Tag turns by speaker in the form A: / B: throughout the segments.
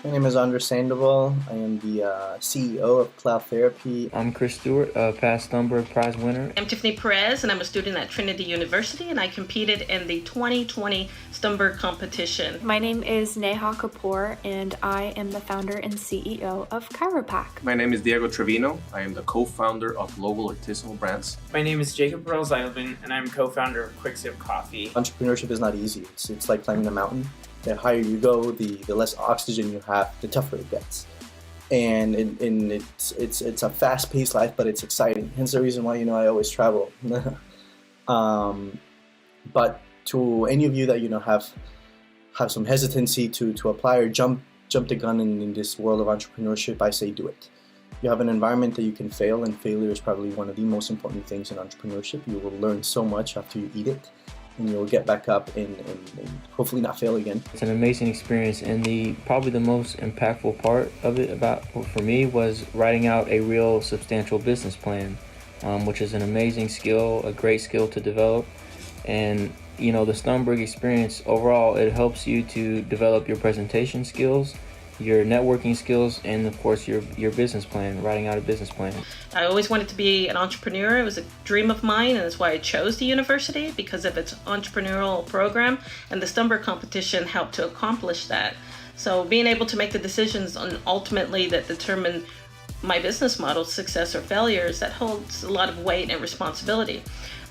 A: My name is Andre Sandoval. I am the CEO of Cloud Therapy.
B: I'm Chris Stewart, a past Stumberg Prize winner.
C: I'm Tiffany Perez, and I'm a student at Trinity University, and I competed in the 2020 Stumberg competition.
D: My name is Neha Kapoor, and I am the founder and CEO of Chiropac.
E: My name is Diego Trevino. I am the co-founder of Global Artisanal Brands.
F: My name is Jacob Perl-Zeidelman, and I'm co-founder of Quick Sip Coffee.
A: Entrepreneurship is not easy. It's like climbing a mountain. The higher you go, the less oxygen you have, the tougher it gets. And it's a fast-paced life, but it's exciting. Hence the reason why I always travel. But to any of you that have some hesitancy to apply or jump the gun in this world of entrepreneurship, I say do it. You have an environment that you can fail, and failure is probably one of the most important things in entrepreneurship. You will learn so much after you eat it, and you'll get back up and hopefully not fail again.
B: It's an amazing experience, and probably the most impactful part of it for me was writing out a real substantial business plan, which is an amazing skill, a great skill to develop. And the Stumberg experience overall, it helps you to develop your presentation skills, your networking skills, and of course your business plan, writing out a business plan.
C: I always wanted to be an entrepreneur. It was a dream of mine, and that's why I chose the university, because of its entrepreneurial program, and the Stumberg competition helped to accomplish that. So being able to make the decisions on ultimately that determine my business model's success or failures, that holds a lot of weight and responsibility.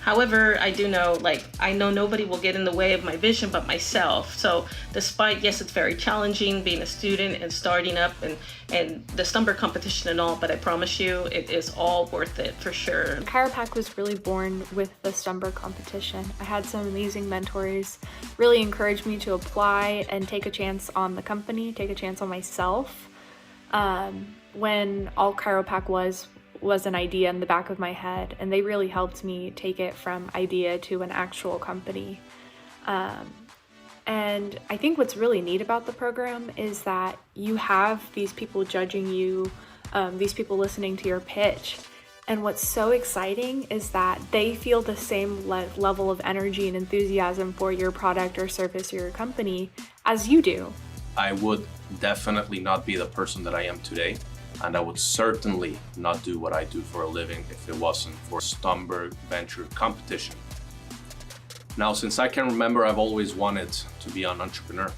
C: However, I do know, I know nobody will get in the way of my vision but myself. So despite, yes, it's very challenging being a student and starting up and the Stumberg competition and all, but I promise you, it is all worth it for sure.
D: Chiropac was really born with the Stumberg competition. I had some amazing mentors really encourage me to apply and take a chance on the company, take a chance on myself. When all Chiropac was an idea in the back of my head, and they really helped me take it from idea to an actual company. And I think what's really neat about the program is that you have these people judging you, these people listening to your pitch. And what's so exciting is that they feel the same level of energy and enthusiasm for your product or service or your company as you do.
E: I would definitely not be the person that I am today, and I would certainly not do what I do for a living if it wasn't for Stumberg Venture Competition. Now, since I can remember, I've always wanted to be an entrepreneur.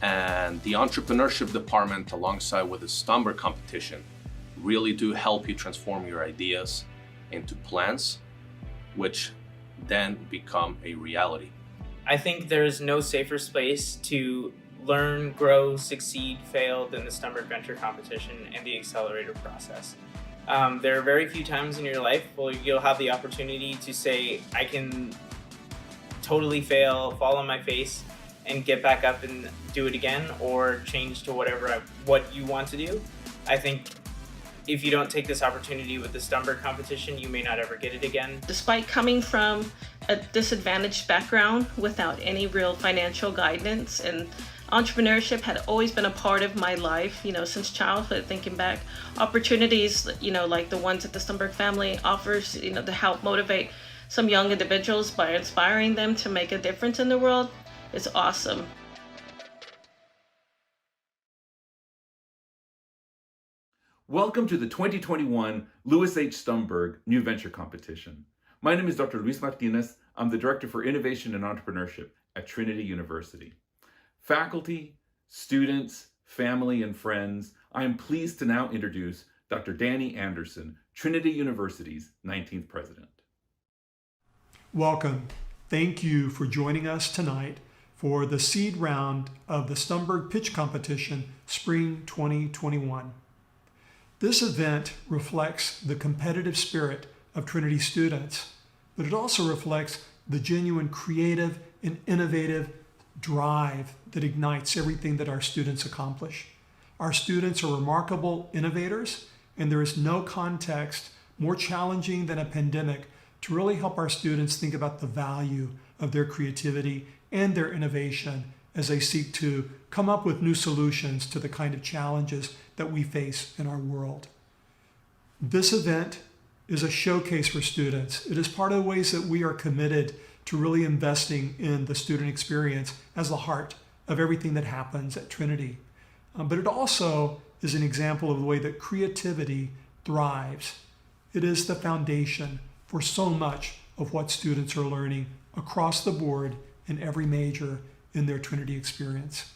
E: And the entrepreneurship department, alongside with the Stumberg competition, really do help you transform your ideas into plans, which then become a reality.
F: I think there's no safer space to learn, grow, succeed, fail than the Stumberg Venture Competition and the accelerator process. There are very few times in your life where you'll have the opportunity to say, I can totally fail, fall on my face, and get back up and do it again, or change to what you want to do. I think if you don't take this opportunity with the Stumberg competition, you may not ever get it again.
C: Despite coming from a disadvantaged background without any real financial guidance, and entrepreneurship had always been a part of my life, since childhood, thinking back. Opportunities, like the ones that the Stumberg family offers, to help motivate some young individuals by inspiring them to make a difference in the world is awesome.
G: Welcome to the 2021 Louis H. Stumberg New Venture Competition. My name is Dr. Luis Martinez. I'm the Director for Innovation and Entrepreneurship at Trinity University. Faculty, students, family, and friends, I am pleased to now introduce Dr. Danny Anderson, Trinity University's 19th president.
H: Welcome. Thank you for joining us tonight for the seed round of the Stumberg Pitch Competition Spring 2021. This event reflects the competitive spirit of Trinity students, but it also reflects the genuine creative and innovative drive that ignites everything that our students accomplish. Our students are remarkable innovators, and there is no context more challenging than a pandemic to really help our students think about the value of their creativity and their innovation as they seek to come up with new solutions to the kind of challenges that we face in our world. This event is a showcase for students. It is part of the ways that we are committed to really investing in the student experience as the heart of everything that happens at Trinity. but it also is an example of the way that creativity thrives. It is the foundation for so much of what students are learning across the board in every major in their Trinity experience.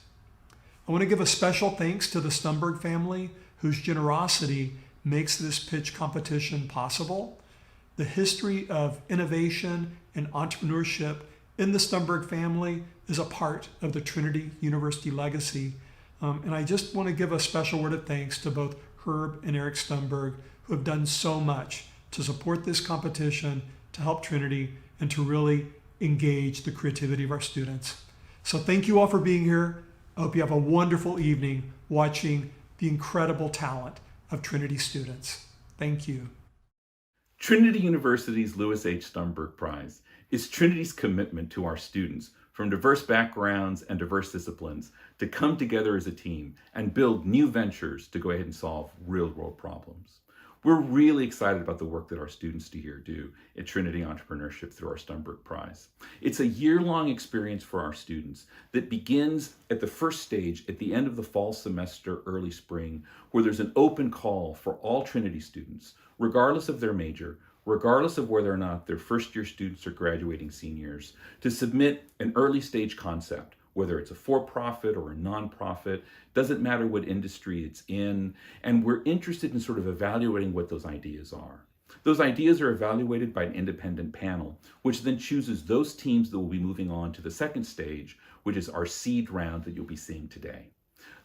H: I want to give a special thanks to the Stumberg family, whose generosity makes this pitch competition possible. The history of innovation and entrepreneurship in the Stumberg family is a part of the Trinity University legacy. And I just want to give a special word of thanks to both Herb and Eric Stumberg, who have done so much to support this competition, to help Trinity, and to really engage the creativity of our students. So thank you all for being here. I hope you have a wonderful evening watching the incredible talent of Trinity students. Thank you.
G: Trinity University's Louis H. Stumberg Prize is Trinity's commitment to our students from diverse backgrounds and diverse disciplines to come together as a team and build new ventures to go ahead and solve real-world problems. We're really excited about the work that our students here do at Trinity Entrepreneurship through our Stumberg Prize. It's a year-long experience for our students that begins at the first stage at the end of the fall semester, early spring, where there's an open call for all Trinity students, regardless of their major, regardless of whether or not they're first-year students or graduating seniors, to submit an early stage concept, whether it's a for-profit or a nonprofit, doesn't matter what industry it's in, and we're interested in sort of evaluating what those ideas are. Those ideas are evaluated by an independent panel, which then chooses those teams that will be moving on to the second stage, which is our seed round that you'll be seeing today.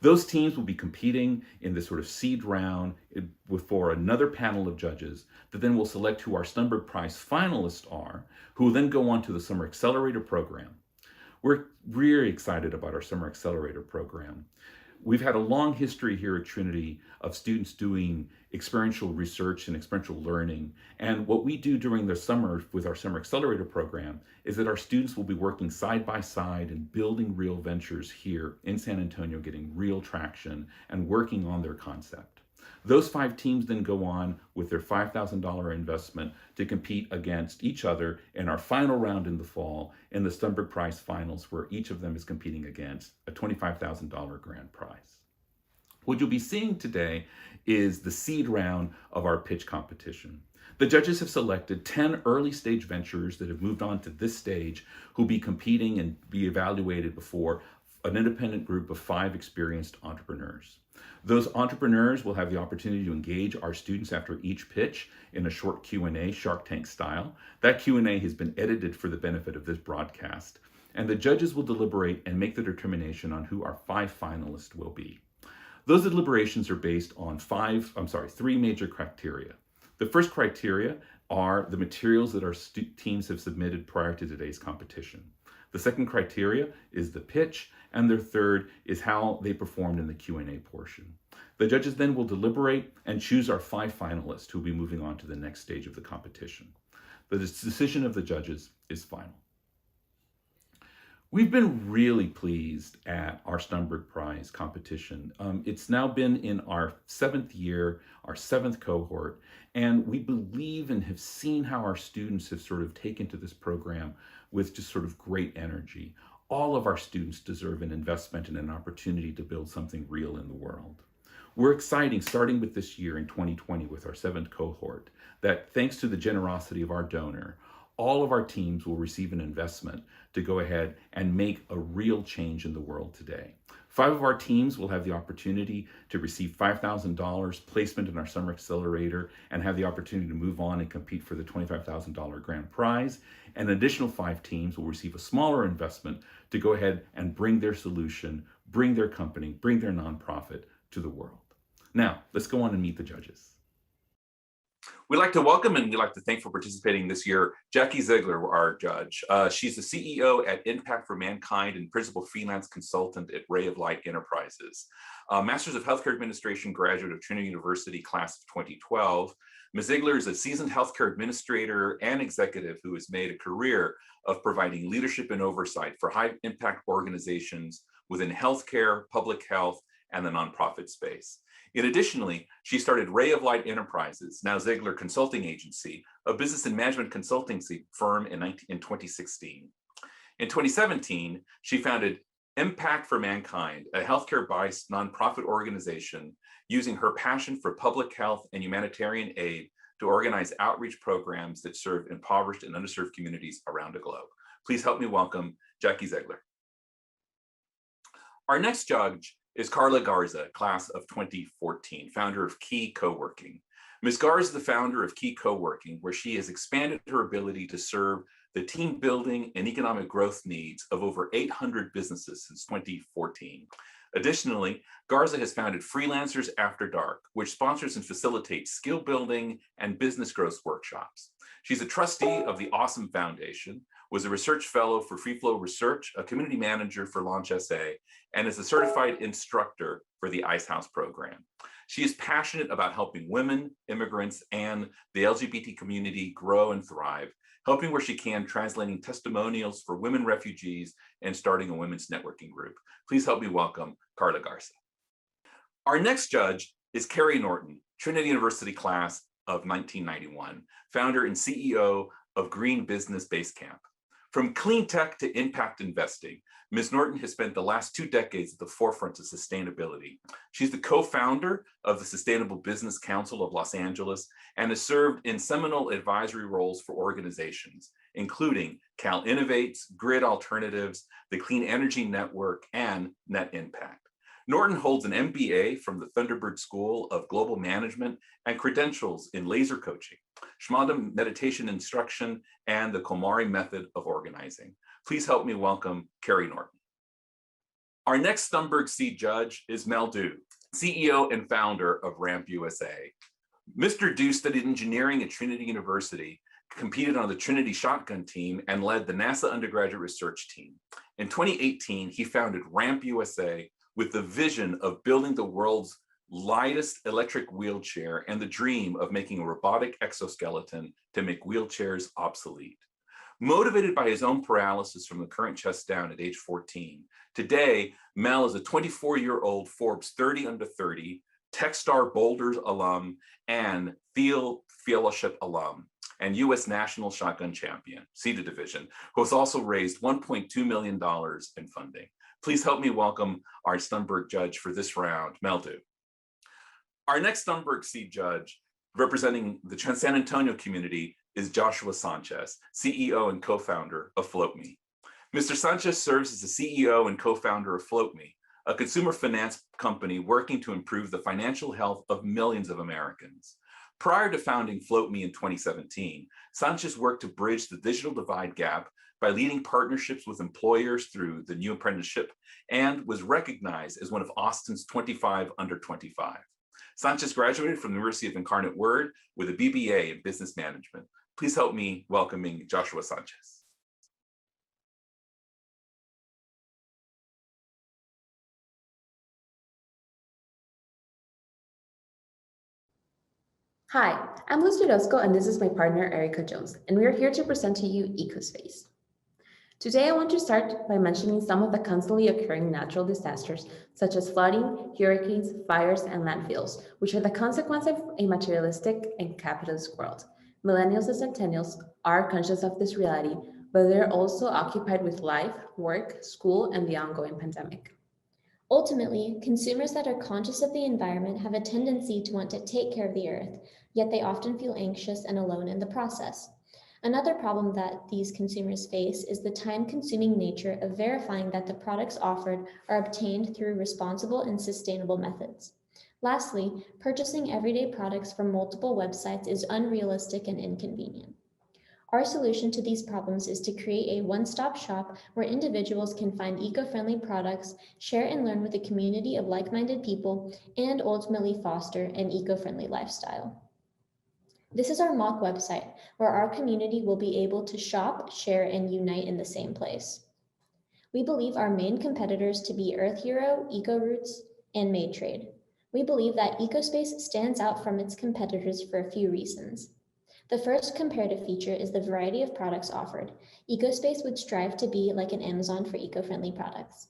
G: Those teams will be competing in this sort of seed round for another panel of judges that then will select who our Stumberg Prize finalists are, who will then go on to the Summer Accelerator program. We're really excited about our Summer Accelerator program. We've had a long history here at Trinity of students doing experiential research and experiential learning. And what we do during the summer with our Summer Accelerator program is that our students will be working side by side and building real ventures here in San Antonio, getting real traction and working on their concept. Those 5 teams then go on with their $5,000 investment to compete against each other in our final round in the fall in the Stumberg Prize finals, where each of them is competing against a $25,000 grand prize. What you'll be seeing today is the seed round of our pitch competition. The judges have selected 10 early stage ventures that have moved on to this stage who'll be competing and be evaluated before an independent group of 5 experienced entrepreneurs. Those entrepreneurs will have the opportunity to engage our students after each pitch in a short Q&A, Shark Tank style. That Q&A has been edited for the benefit of this broadcast, and the judges will deliberate and make the determination on who our 5 finalists will be. Those deliberations are based on 3 major criteria. The first criteria are the materials that our teams have submitted prior to today's competition. The second criteria is the pitch, and their third is how they performed in the Q&A portion. The judges then will deliberate and choose our 5 finalists who will be moving on to the next stage of the competition. The decision of the judges is final. We've been really pleased at our Stumberg Prize competition. It's now been in our 7th year, our 7th cohort, and we believe and have seen how our students have sort of taken to this program with just sort of great energy. All of our students deserve an investment and an opportunity to build something real in the world. We're exciting, starting with this year in 2020 with our 7th cohort, that thanks to the generosity of our donor, all of our teams will receive an investment to go ahead and make a real change in the world today. 5 of our teams will have the opportunity to receive $5,000 placement in our Summer Accelerator and have the opportunity to move on and compete for the $25,000 grand prize. An additional 5 teams will receive a smaller investment to go ahead and bring their solution, bring their company, bring their nonprofit to the world. Now, let's go on and meet the judges. We'd like to welcome and we'd like to thank for participating this year, Jackie Ziegler, our judge. She's the CEO at Impact for Mankind and principal freelance consultant at Ray of Light Enterprises. Masters of Healthcare Administration graduate of Trinity University, class of 2012. Ms. Ziegler is a seasoned healthcare administrator and executive who has made a career of providing leadership and oversight for high impact organizations within healthcare, public health, and the nonprofit space. Additionally, she started Ray of Light Enterprises, now Ziegler Consulting Agency, a business and management consulting firm in 2016. In 2017, she founded Impact for Mankind, a healthcare-based nonprofit organization using her passion for public health and humanitarian aid to organize outreach programs that serve impoverished and underserved communities around the globe. Please help me welcome Jackie Ziegler. Our next judge is Carla Garza, class of 2014, founder of Key Co-working. Ms. Garza is the founder of Key Co-working, where she has expanded her ability to serve the team building and economic growth needs of over 800 businesses since 2014. Additionally, Garza has founded Freelancers After Dark, which sponsors and facilitates skill building and business growth workshops. She's a trustee of the Awesome Foundation, was a research fellow for Free Flow Research, a community manager for Launch SA, and is a certified instructor for the Ice House program. She is passionate about helping women, immigrants, and the LGBT community grow and thrive, helping where she can, translating testimonials for women refugees, and starting a women's networking group. Please help me welcome Carla Garza. Our next judge is Carrie Norton, Trinity University class of 1991, founder and CEO of Green Business Basecamp. From clean tech to impact investing, Ms. Norton has spent the last 2 decades at the forefront of sustainability. She's the co-founder of the Sustainable Business Council of Los Angeles and has served in seminal advisory roles for organizations, including Cal Innovates, Grid Alternatives, the Clean Energy Network, and Net Impact. Norton holds an MBA from the Thunderbird School of Global Management and credentials in laser coaching, Shmada meditation instruction, and the Komari method of organizing. Please help me welcome Carrie Norton. Our next Stumberg Seed judge is Mel Du, CEO and founder of Ramp USA. Mr. Du studied engineering at Trinity University, competed on the Trinity shotgun team, and led the NASA undergraduate research team. In 2018, he founded Ramp USA with the vision of building the world's lightest electric wheelchair and the dream of making a robotic exoskeleton to make wheelchairs obsolete. Motivated by his own paralysis from the current chest down at age 14, today, Mel is a 24-year-old Forbes 30 Under 30, Techstar Boulders alum, and Thiel Fellowship alum, and U.S. National Shotgun Champion, Seeded Division, who has also raised $1.2 million in funding. Please help me welcome our Stumberg judge for this round, Mel Du. Our next Stumberg Seed judge, representing the San Antonio community, is Joshua Sanchez, CEO and co-founder of FloatMe. Mr. Sanchez serves as the CEO and co-founder of FloatMe, a consumer finance company working to improve the financial health of millions of Americans. Prior to founding FloatMe in 2017, Sanchez worked to bridge the digital divide gap by leading partnerships with employers through the New Apprenticeship and was recognized as one of Austin's 25 Under 25. Sanchez graduated from the University of Incarnate Word with a BBA in Business Management. Please help me welcoming Joshua Sanchez.
I: Hi, I'm Luz Orozco, and this is my partner, Erica Jones, and we are here to present to you Ecospace. Today, I want to start by mentioning some of the constantly occurring natural disasters, such as flooding, hurricanes, fires, and landfills, which are the consequence of a materialistic and capitalist world. Millennials and centennials are conscious of this reality, but they're also occupied with life, work, school, and the ongoing pandemic.
J: Ultimately, consumers that are conscious of the environment have a tendency to want to take care of the earth, yet they often feel anxious and alone in the process. Another problem that these consumers face is the time-consuming nature of verifying that the products offered are obtained through responsible and sustainable methods. Lastly, purchasing everyday products from multiple websites is unrealistic and inconvenient. Our solution to these problems is to create a one-stop shop where individuals can find eco-friendly products, share and learn with a community of like-minded people, and ultimately foster an eco-friendly lifestyle. This is our mock website, where our community will be able to shop, share, and unite in the same place. We believe our main competitors to be Earth Hero, EcoRoots, and Maytrade. We believe that Ecospace stands out from its competitors for a few reasons. The first comparative feature is the variety of products offered. Ecospace would strive to be like an Amazon for eco-friendly products.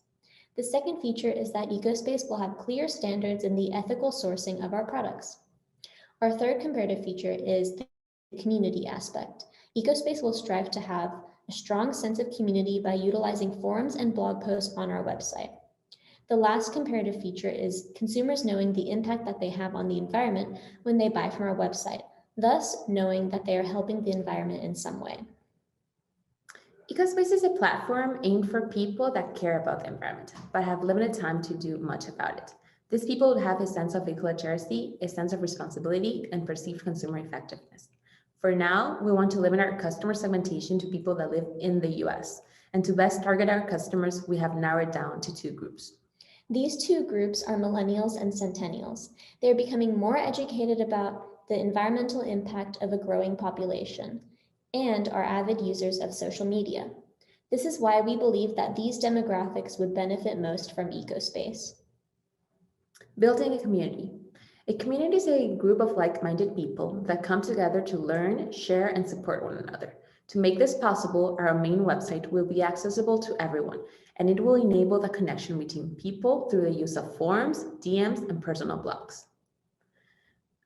J: The second feature is that Ecospace will have clear standards in the ethical sourcing of our products. Our third comparative feature is the community aspect. Ecospace will strive to have a strong sense of community by utilizing forums and blog posts on our website. The last comparative feature is consumers knowing the impact that they have on the environment when they buy from our website, thus knowing that they are helping the environment in some way.
I: Ecospace is a platform aimed for people that care about the environment, but have limited time to do much about it. These people would have a sense of ecology, a sense of responsibility, and perceived consumer effectiveness. For now, we want to limit our customer segmentation to people that live in the US. And to best target our customers, we have narrowed down to 2 groups.
J: These 2 groups are millennials and centennials. They're becoming more educated about the environmental impact of a growing population and are avid users of social media. This is why we believe that these demographics would benefit most from Ecospace.
I: Building a community. A community is a group of like-minded people that come together to learn, share, and support one another. To make this possible, our main website will be accessible to everyone, and it will enable the connection between people through the use of forums, DMs, and personal blogs.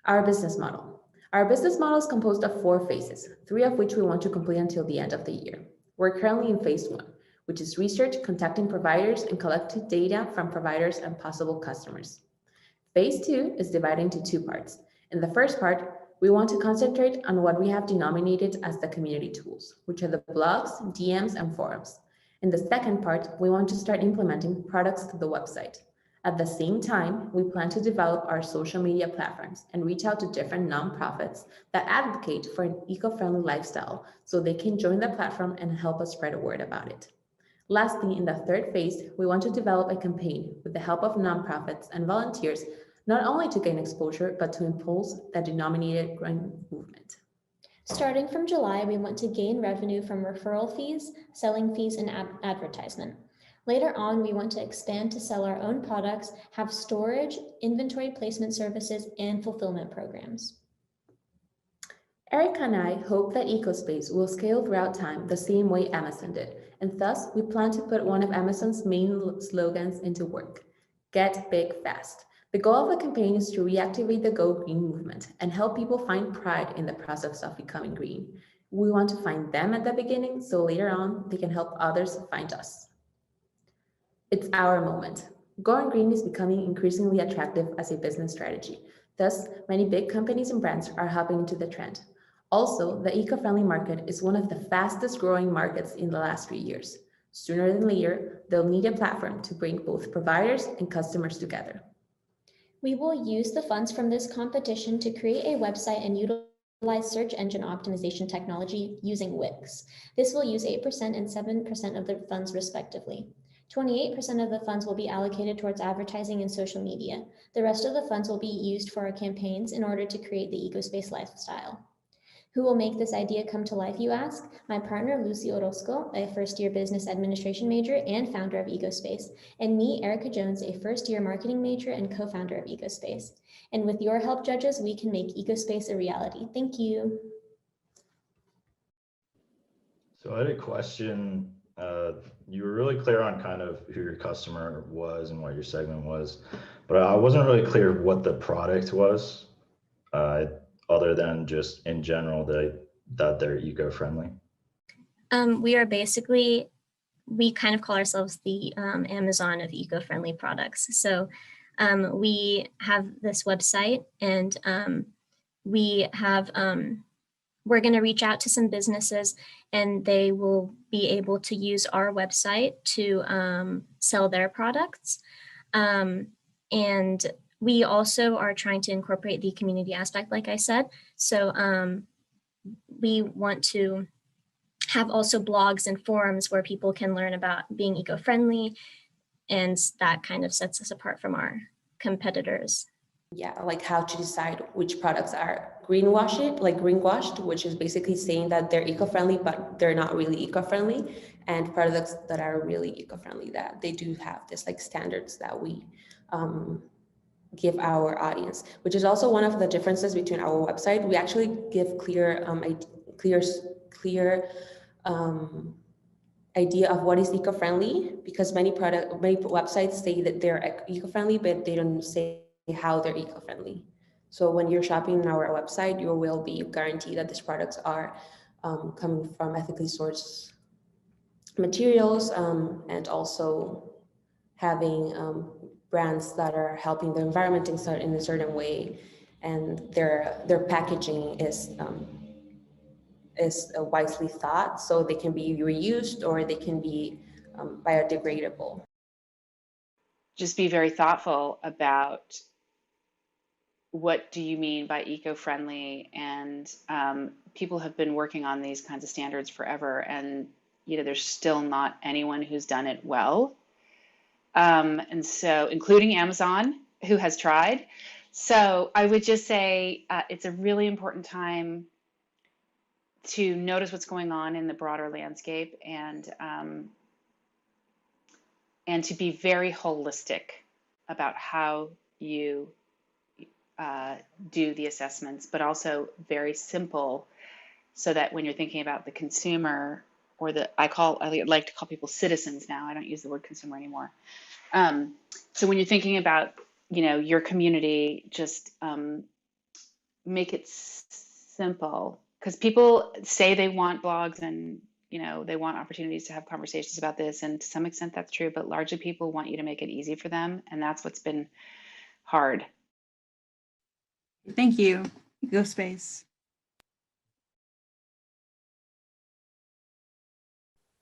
I: Our business model. Our business model is composed of 4 phases, 3 of which we want to complete until the end of the year. We're currently in phase 1, which is research, contacting providers, and collecting data from providers and possible customers. Phase 2 is divided into 2 parts. In the first part, we want to concentrate on what we have denominated as the community tools, which are the blogs, DMs, and forums. In the second part, we want to start implementing products to the website. At the same time, we plan to develop our social media platforms and reach out to different nonprofits that advocate for an eco-friendly lifestyle so they can join the platform and help us spread a word about it. Lastly, in the third phase, we want to develop a campaign with the help of nonprofits and volunteers, not only to gain exposure, but to impulse the denominated green movement.
J: Starting from July, we want to gain revenue from referral fees, selling fees, and advertisement. Later on, we want to expand to sell our own products, have storage, inventory placement services, and fulfillment programs.
I: Erica and I hope that Ecospace will scale throughout time the same way Amazon did, and thus we plan to put one of Amazon's main slogans into work: get big fast. The goal of the campaign is to reactivate the Go Green movement and help people find pride in the process of becoming green. We want to find them at the beginning so later on they can help others find us. It's our moment. Going green is becoming increasingly attractive as a business strategy. Thus, many big companies and brands are hopping into the trend. Also, the eco-friendly market is one of the fastest growing markets in the last few years. Sooner than later, they'll need a platform to bring both providers and customers together.
J: We will use the funds from this competition to create a website and utilize search engine optimization technology using Wix. This will use 8% and 7% of the funds respectively. 28% of the funds will be allocated towards advertising and social media. The rest of the funds will be used for our campaigns in order to create the Ecospace lifestyle. Who will make this idea come to life, you ask? My partner, Lucy Orozco, a first-year business administration major and founder of Ecospace, and me, Erica Jones, a first-year marketing major and co-founder of Ecospace. And with your help, judges, we can make Ecospace a reality. Thank you.
K: So I had a question. You were really clear on kind of who your customer was and what your segment was, but I wasn't really clear what the product was, other than just in general that they're eco-friendly.
L: We kind of call ourselves the Amazon of eco-friendly products. So we have this website, and we're going to reach out to some businesses, and they will be able to use our website to sell their products. And we also are trying to incorporate the community aspect, like I said. So we want to have also blogs and forums where people can learn about being eco-friendly, and that kind of sets us apart from our competitors.
I: Yeah, like how to decide which products are greenwashed, which is basically saying that they're eco-friendly, but they're not really eco-friendly, and products that are really eco-friendly, that they do have this like standards that we give our audience, which is also one of the differences between our website. We actually give clear idea of what is eco-friendly, because many websites say that they're eco-friendly, but they don't say how they're eco-friendly. So when you're shopping on our website, you will be guaranteed that these products are coming from ethically sourced materials, and also having brands that are helping the environment in a certain way, and their packaging is wisely thought, so they can be reused or they can be biodegradable.
M: Just be very thoughtful about what do you mean by eco-friendly, and people have been working on these kinds of standards forever, and there's still not anyone who's done it well, and so including Amazon, who has tried. So I would just say it's a really important time to notice what's going on in the broader landscape, and to be very holistic about how you do the assessments, but also very simple, so that when you're thinking about the consumer, or I like to call people citizens now, I don't use the word consumer anymore. So when you're thinking about your community, just make it simple, because people say they want blogs and they want opportunities to have conversations about this, and to some extent that's true, but largely people want you to make it easy for them, and that's what's been hard.
N: Thank you, Ecospace.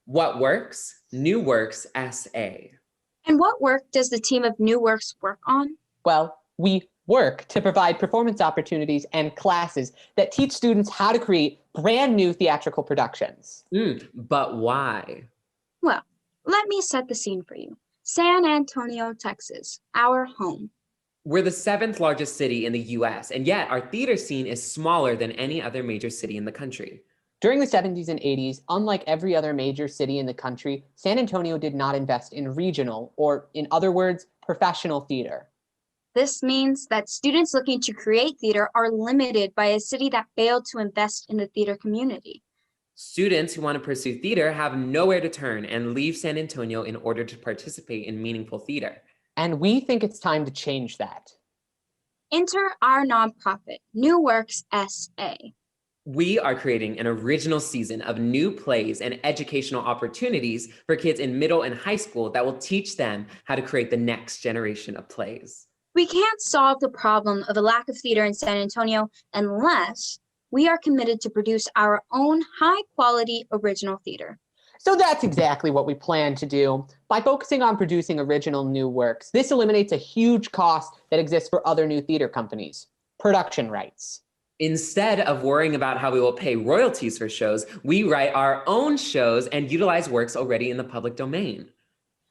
O: What works? New Works SA.
P: And what work does the team of New Works work on?
Q: Well, we work to provide performance opportunities and classes that teach students how to create brand new theatrical productions.
O: But why?
P: Well, let me set the scene for you. San Antonio, Texas, our home.
O: We're the 7th largest city in the US, and yet our theater scene is smaller than any other major city in the country.
Q: During the 70s and 80s, unlike every other major city in the country, San Antonio did not invest in regional, or in other words, professional theater.
P: This means that students looking to create theater are limited by a city that failed to invest in the theater community.
O: Students who want to pursue theater have nowhere to turn and leave San Antonio in order to participate in meaningful theater.
Q: And we think it's time to change that.
P: Enter our nonprofit, New Works SA.
O: We are creating an original season of new plays and educational opportunities for kids in middle and high school that will teach them how to create the next generation of plays.
P: We can't solve the problem of a lack of theater in San Antonio unless we are committed to produce our own high-quality original theater.
Q: So that's exactly what we plan to do. By focusing on producing original new works, this eliminates a huge cost that exists for other new theater companies: production rights.
O: Instead of worrying about how we will pay royalties for shows, we write our own shows and utilize works already in the public domain.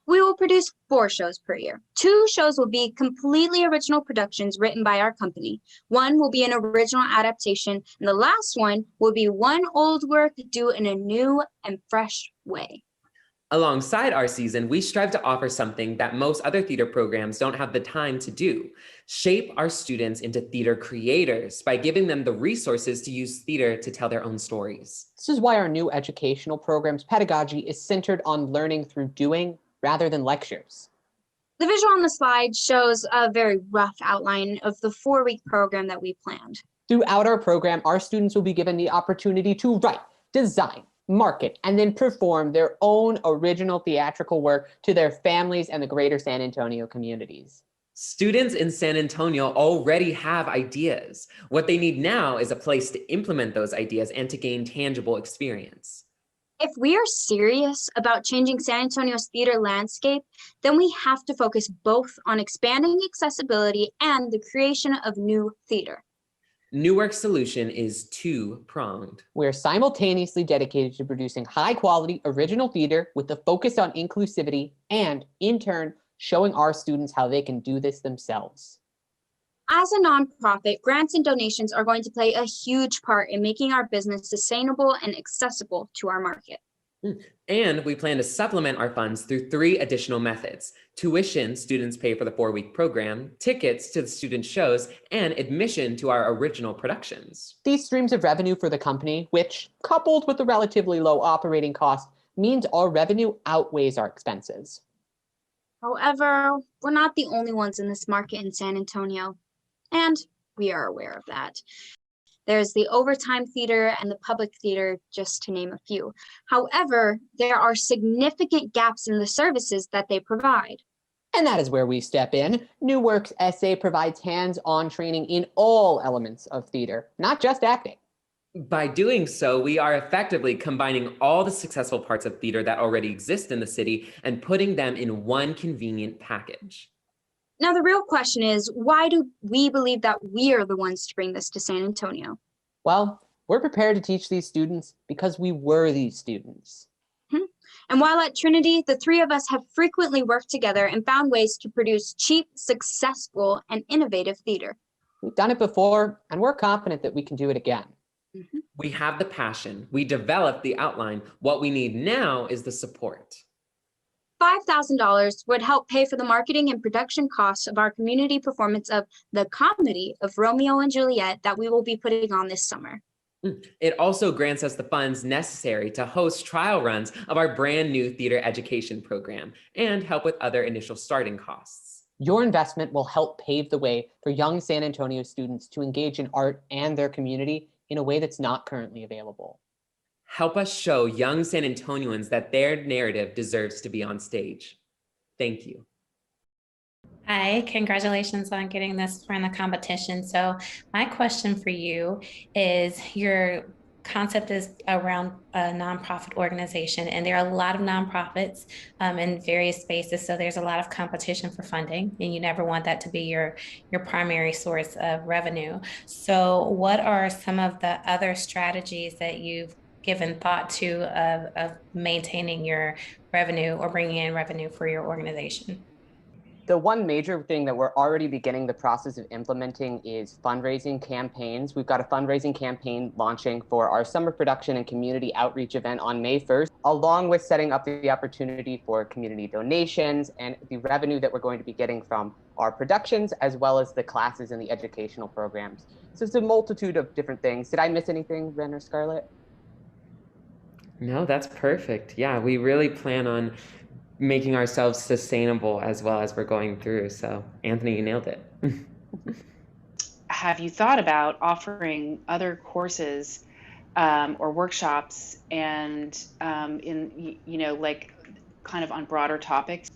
P: We will produce 4 shows per year. 2 shows will be completely original productions written by our company. 1 will be an original adaptation, and the last one will be one old work done in a new and fresh way.
O: Alongside our season, we strive to offer something that most other theater programs don't have the time to do: shape our students into theater creators by giving them the resources to use theater to tell their own stories.
Q: This is why our new educational program's pedagogy is centered on learning through doing rather than lectures.
P: The visual on the slide shows a very rough outline of the 4-week program that we planned.
Q: Throughout our program, our students will be given the opportunity to write, design, market, and then perform their own original theatrical work to their families and the greater San Antonio communities.
O: Students in San Antonio already have ideas. What they need now is a place to implement those ideas and to gain tangible experience.
P: If we are serious about changing San Antonio's theater landscape, then we have to focus both on expanding accessibility and the creation of new theater.
O: New Work's solution is 2-pronged.
Q: We're simultaneously dedicated to producing high-quality original theater with a focus on inclusivity and, in turn, showing our students how they can do this themselves.
P: As a nonprofit, grants and donations are going to play a huge part in making our business sustainable and accessible to our market.
O: And we plan to supplement our funds through 3 additional methods: tuition students pay for the 4-week program, tickets to the student shows, and admission to our original productions.
Q: These streams of revenue for the company, which, coupled with the relatively low operating cost, means our revenue outweighs our expenses.
P: However, we're not the only ones in this market in San Antonio, and we are aware of that. There's the overtime theater and the public theater, just to name a few. However, there are significant gaps in the services that they provide.
Q: And that is where we step in. New Works SA provides hands-on training in all elements of theater, not just acting.
O: By doing so, we are effectively combining all the successful parts of theater that already exist in the city and putting them in one convenient package.
P: Now, the real question is, why do we believe that we are the ones to bring this to San Antonio?
Q: Well, we're prepared to teach these students because we were these students.
P: And while at Trinity, the three of us have frequently worked together and found ways to produce cheap, successful, and innovative theater.
Q: We've done it before, and we're confident that we can do it again.
O: We have the passion. We developed the outline. What we need now is the support.
P: $5,000 would help pay for the marketing and production costs of our community performance of the comedy of Romeo and Juliet that we will be putting on this summer.
O: It also grants us the funds necessary to host trial runs of our brand new theater education program and help with other initial starting costs.
Q: Your investment will help pave the way for young San Antonio students to engage in art and their community in a way that's not currently available.
O: Help us show young San Antonians that their narrative deserves to be on stage. Thank you.
R: Hi, congratulations on getting this far in the competition. So my question for you is, your concept is around a nonprofit organization, and there are a lot of nonprofits in various spaces. So there's a lot of competition for funding, and you never want that to be your primary source of revenue. So what are some of the other strategies that you've given thought to of maintaining your revenue or bringing in revenue for your organization?
Q: The one major thing that we're already beginning the process of implementing is fundraising campaigns. We've got a fundraising campaign launching for our summer production and community outreach event on May 1st, along with setting up the opportunity for community donations and the revenue that we're going to be getting from our productions, as well as the classes and the educational programs. So it's a multitude of different things. Did I miss anything, Ren or Scarlett?
O: No, that's perfect. Yeah, we really plan on making ourselves sustainable as well as we're going through. So Anthony, you nailed it.
M: Have you thought about offering other courses or workshops and in, like kind of on broader topics?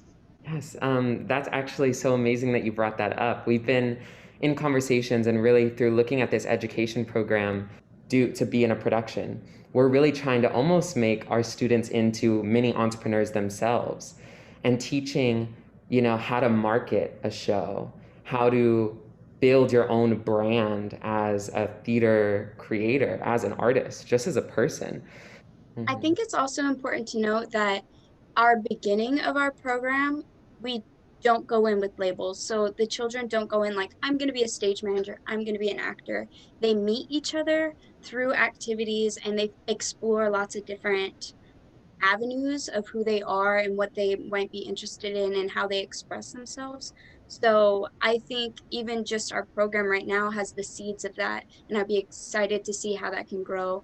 O: Yes, that's actually so amazing that you brought that up. We've been in conversations and really through looking at this education program to be in a production. We're really trying to almost make our students into mini entrepreneurs themselves and teaching, how to market a show, how to build your own brand as a theater creator, as an artist, just as a person.
P: I think it's also important to note that our beginning of our program, we don't go in with labels. So the children don't go in like, I'm going to be a stage manager, I'm going to be an actor. They meet each other through activities and they explore lots of different avenues of who they are and what they might be interested in and how they express themselves. So I think even just our program right now has the seeds of that, and I'd be excited to see how that can grow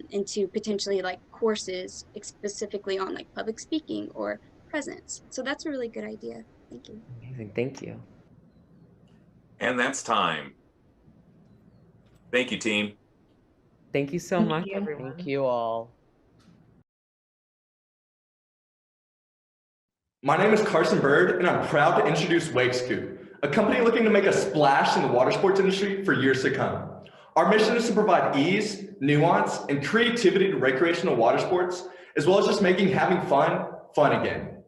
P: into potentially like courses specifically on like public speaking or presence. So that's a really good idea. Thank you.
O: Amazing, thank you.
G: And that's time. Thank you, team.
O: Thank you so much,
Q: everyone. Thank you all.
S: My name is Carson Bird, and I'm proud to introduce Wake Scoop, a company looking to make a splash in the water sports industry for years to come. Our mission is to provide ease, nuance, and creativity to recreational water sports, as well as just making having fun, fun again.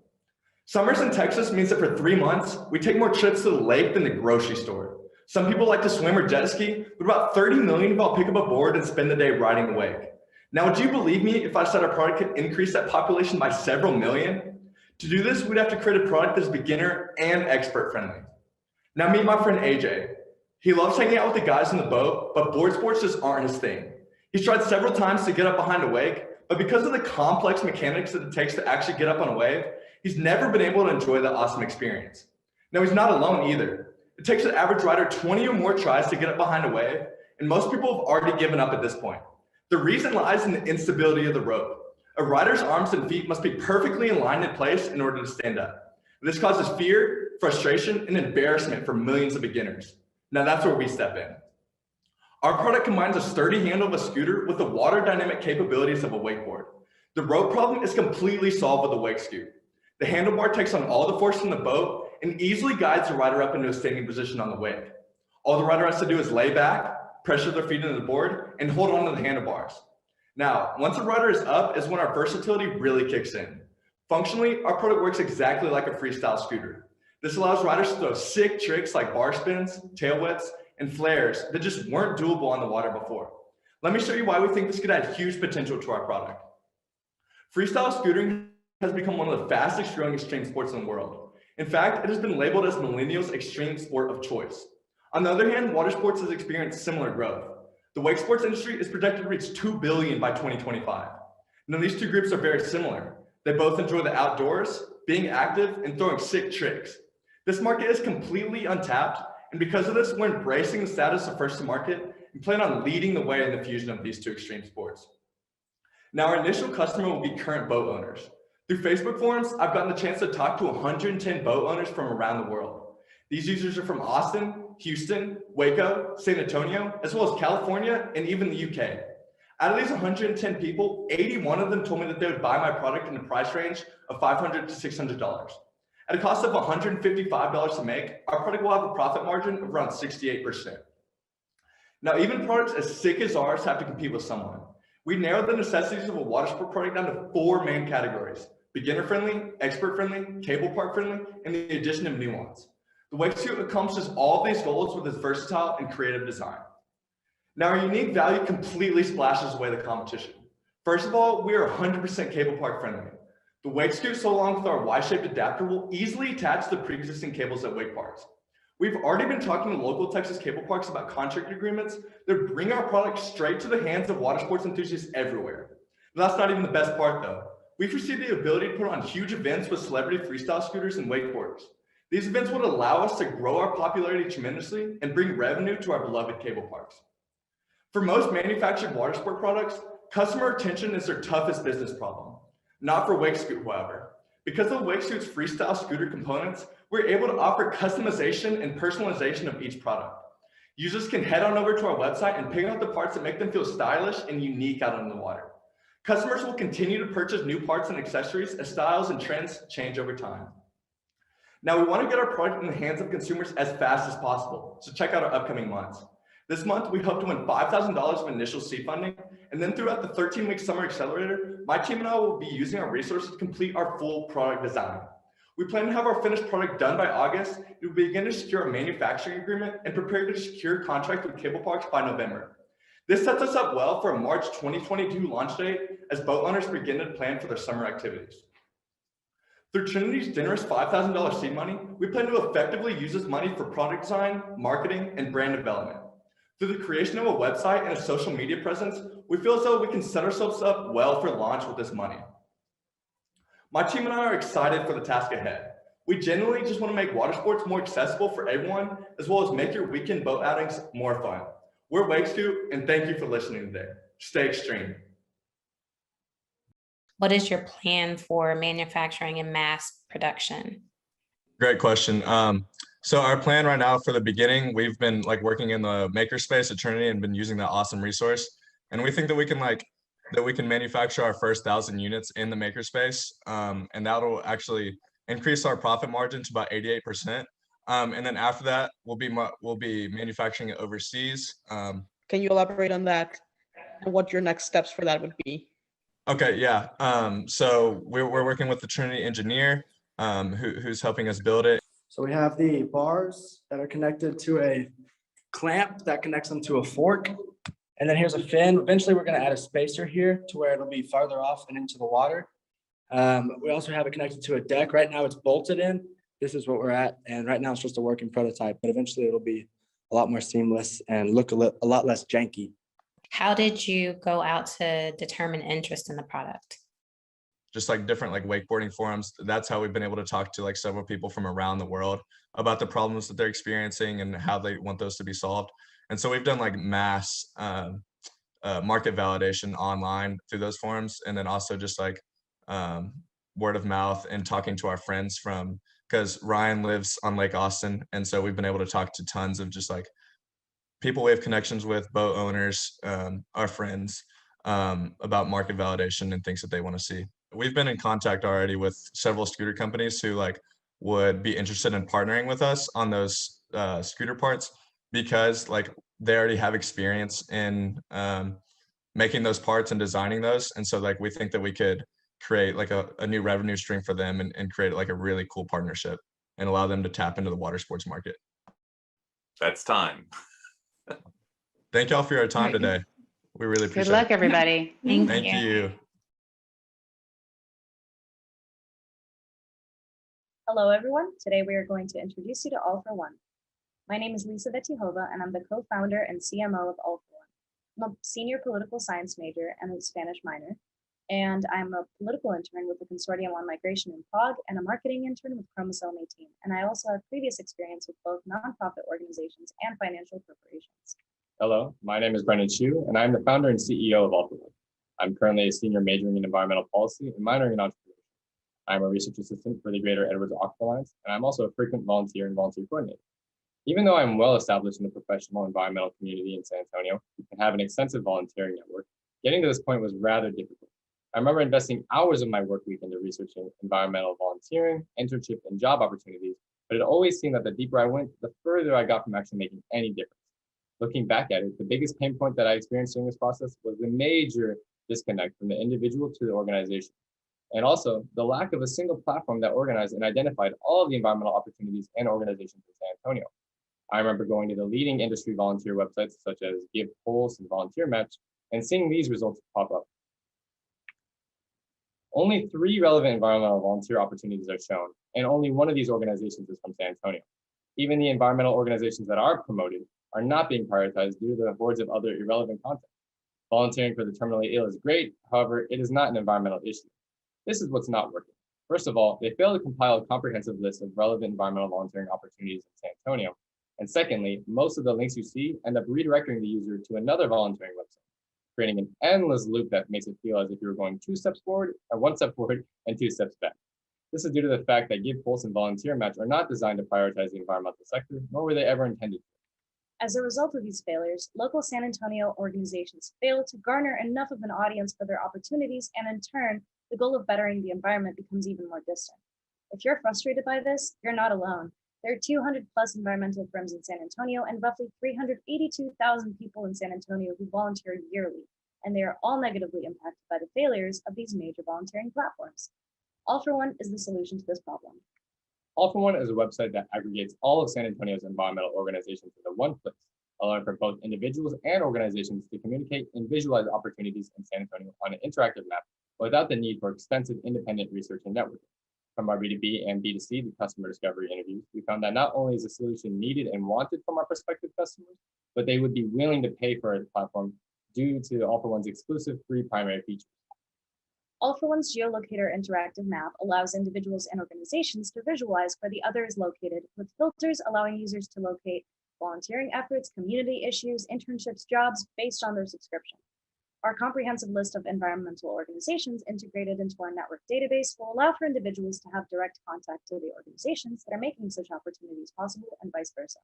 S: Summers in Texas means that for 3 months, we take more trips to the lake than the grocery store. Some people like to swim or jet ski, but about 30 million of all pick up a board and spend the day riding a wake. Now, would you believe me if I said our product could increase that population by several million? To do this, we'd have to create a product that's beginner and expert friendly. Now meet my friend AJ. He loves hanging out with the guys in the boat, but board sports just aren't his thing. He's tried several times to get up behind a wake, but because of the complex mechanics that it takes to actually get up on a wave, he's never been able to enjoy the awesome experience. Now he's not alone either. It takes an average rider 20 or more tries to get up behind a wave, and most people have already given up at this point. The reason lies in the instability of the rope. A rider's arms and feet must be perfectly aligned in place in order to stand up. This causes fear, frustration, and embarrassment for millions of beginners. Now that's where we step in. Our product combines a sturdy handle of a scooter with the water dynamic capabilities of a wakeboard. The rope problem is completely solved with a wake scoot. The handlebar takes on all the force from the boat and easily guides the rider up into a standing position on the wake. All the rider has to do is lay back, pressure their feet into the board, and hold on to the handlebars. Now, once the rider is up is when our versatility really kicks in. Functionally, our product works exactly like a freestyle scooter. This allows riders to throw sick tricks like bar spins, tail whips, and flares that just weren't doable on the water before. Let me show you why we think this could add huge potential to our product. Freestyle scootering has become one of the fastest growing extreme sports in the world. In fact, it has been labeled as millennials' extreme sport of choice. On the other hand, water sports has experienced similar growth. The wake sports industry is projected to reach $2 billion by 2025. Now, these two groups are very similar. They both enjoy the outdoors, being active, and throwing sick tricks. This market is completely untapped, and because of this, we're embracing the status of first to market and plan on leading the way in the fusion of these two extreme sports. Now, our initial customer will be current boat owners. Through Facebook forums, I've gotten the chance to talk to 110 boat owners from around the world. These users are from Austin, Houston, Waco, San Antonio, as well as California, and even the UK. Out of these 110 people, 81 of them told me that they would buy my product in the price range of $500 to $600. At a cost of $155 to make, our product will have a profit margin of around 68%. Now, even products as sick as ours have to compete with someone. We narrowed the necessities of a water sport product down to 4 main categories: beginner-friendly, expert-friendly, cable park-friendly, and the addition of nuance. The wake suit accomplishes all of these goals with its versatile and creative design. Now, our unique value completely splashes away the competition. First of all, we are 100% cable park friendly. The wake scoot, so along with our Y-shaped adapter, will easily attach to the pre-existing cables at wake parks. We've already been talking to local Texas cable parks about contract agreements that bring our product straight to the hands of water sports enthusiasts everywhere. But that's not even the best part though. We've received the ability to put on huge events with celebrity freestyle scooters and wakeboarders. These events would allow us to grow our popularity tremendously and bring revenue to our beloved cable parks. For most manufactured water sport products, customer retention is their toughest business problem. Not for Wakescoot, however. Because of Wakescoot's freestyle scooter components, we're able to offer customization and personalization of each product. Users can head on over to our website and pick out the parts that make them feel stylish and unique out on the water. Customers will continue to purchase new parts and accessories as styles and trends change over time. Now, we want to get our product in the hands of consumers as fast as possible, so check out our upcoming months. This month, we hope to win $5,000 of initial seed funding, and then throughout the 13-week Summer Accelerator, my team and I will be using our resources to complete our full product design. We plan to have our finished product done by August, and we'll begin to secure a manufacturing agreement and prepare to secure contract with cable parks by November. This sets us up well for a March 2022 launch date as boat owners begin to plan for their summer activities. Through Trinity's generous $5,000 seed money, we plan to effectively use this money for product design, marketing, and brand development. Through the creation of a website and a social media presence, we feel as though we can set ourselves up well for launch with this money. My team and I are excited for the task ahead. We genuinely just want to make water sports more accessible for everyone, as well as make your weekend boat outings more fun. We're Wakescoot, and thank you for listening today. Stay extreme.
R: What is your plan for manufacturing and mass production?
T: Great question. So our plan right now for the beginning, we've been working in the makerspace at Trinity and been using that awesome resource. And we think that we can manufacture our first 1,000 units in the makerspace. And that'll actually increase our profit margin to about 88%. And then after that, we'll be manufacturing it overseas.
U: Can you elaborate on that and what your next steps for that would be?
T: Okay, yeah. So we're working with the Trinity engineer who's helping us build it.
V: So we have the bars that are connected to a clamp that connects them to a fork. And then here's a fin. Eventually we're going to add a spacer here to where it'll be farther off and into the water. We also have it connected to a deck. Right now it's bolted in. This is what we're at. And right now it's just a working prototype, but eventually it'll be a lot more seamless and look a lot less janky.
R: How did you go out to determine interest in the product?
T: Just different wakeboarding forums. That's how we've been able to talk to several people from around the world about the problems that they're experiencing and how they want those to be solved. And so we've done mass market validation online through those forums, and then also just word of mouth and talking to our friends because Ryan lives on Lake Austin, and so we've been able to talk to tons of just people we have connections with, boat owners, our friends, about market validation and things that they want to see. We've been in contact already with several scooter companies who like would be interested in partnering with us on those scooter parts, because like they already have experience in making those parts and designing those. And so like we think that we could create like a new revenue stream for them and create like a really cool partnership and allow them to tap into the water sports market.
G: That's time.
T: Thank y'all for your time today. We really appreciate it.
M: Good luck, everybody.
T: Thank you.
A: Hello, everyone. Today we are going to introduce you to All for One. My name is Lisa Vetihova, and I'm the co-founder and CMO of All for One. I'm a senior political science major and a Spanish minor, and I'm a political intern with the Consortium on Migration in Prague and a marketing intern with Chromosome 18. And I also have previous experience with both nonprofit organizations and financial corporations.
B: Hello, my name is Brendan Chu, and I'm the founder and CEO of All for One. I'm currently a senior majoring in environmental policy and minoring in entrepreneurship. I'm a research assistant for the Greater Edwards Aquifer Alliance, and I'm also a frequent volunteer and volunteer coordinator. Even though I'm well established in the professional environmental community in San Antonio and have an extensive volunteering network, getting to this point was rather difficult. I remember investing hours of my work week into researching environmental volunteering, internship, and job opportunities, but it always seemed that the deeper I went, the further I got from actually making any difference. Looking back at it, the biggest pain point that I experienced during this process was the major disconnect from the individual to the organization. And also the lack of a single platform that organized and identified all of the environmental opportunities and organizations in San Antonio. I remember going to the leading industry volunteer websites such as Give Pulse and Volunteer Match and seeing these results pop up. Only 3 relevant environmental volunteer opportunities are shown, and only one of these organizations is from San Antonio. Even the environmental organizations that are promoted are not being prioritized due to the hordes of other irrelevant content. Volunteering for the terminally ill is great, however, it is not an environmental issue. This is what's not working. First of all, they fail to compile a comprehensive list of relevant environmental volunteering opportunities in San Antonio. And secondly, most of the links you see end up redirecting the user to another volunteering website, creating an endless loop that makes it feel as if you're going 2 steps forward, or 1 step forward, and 2 steps back. This is due to the fact that Give Pulse and Volunteer Match are not designed to prioritize the environmental sector, nor were they ever intended to.
A: As a result of these failures, local San Antonio organizations fail to garner enough of an audience for their opportunities, and in turn, the goal of bettering the environment becomes even more distant. If you're frustrated by this, you're not alone. There are 200 plus environmental firms in San Antonio and roughly 382,000 people in San Antonio who volunteer yearly, and they are all negatively impacted by the failures of these major volunteering platforms. All for One is the solution to this problem.
B: All for One is a website that aggregates all of San Antonio's environmental organizations into one place, allowing for both individuals and organizations to communicate and visualize opportunities in San Antonio on an interactive map without the need for extensive independent research and networking. From our B2B and B2C to customer discovery interviews, we found that not only is the solution needed and wanted from our prospective customers, but they would be willing to pay for a platform due to All for One's exclusive 3 primary features.
A: All for One's geolocator interactive map allows individuals and organizations to visualize where the other is located, with filters allowing users to locate volunteering efforts, community issues, internships, jobs based on their subscription. Our comprehensive list of environmental organizations integrated into our network database will allow for individuals to have direct contact to the organizations that are making such opportunities possible, and vice versa.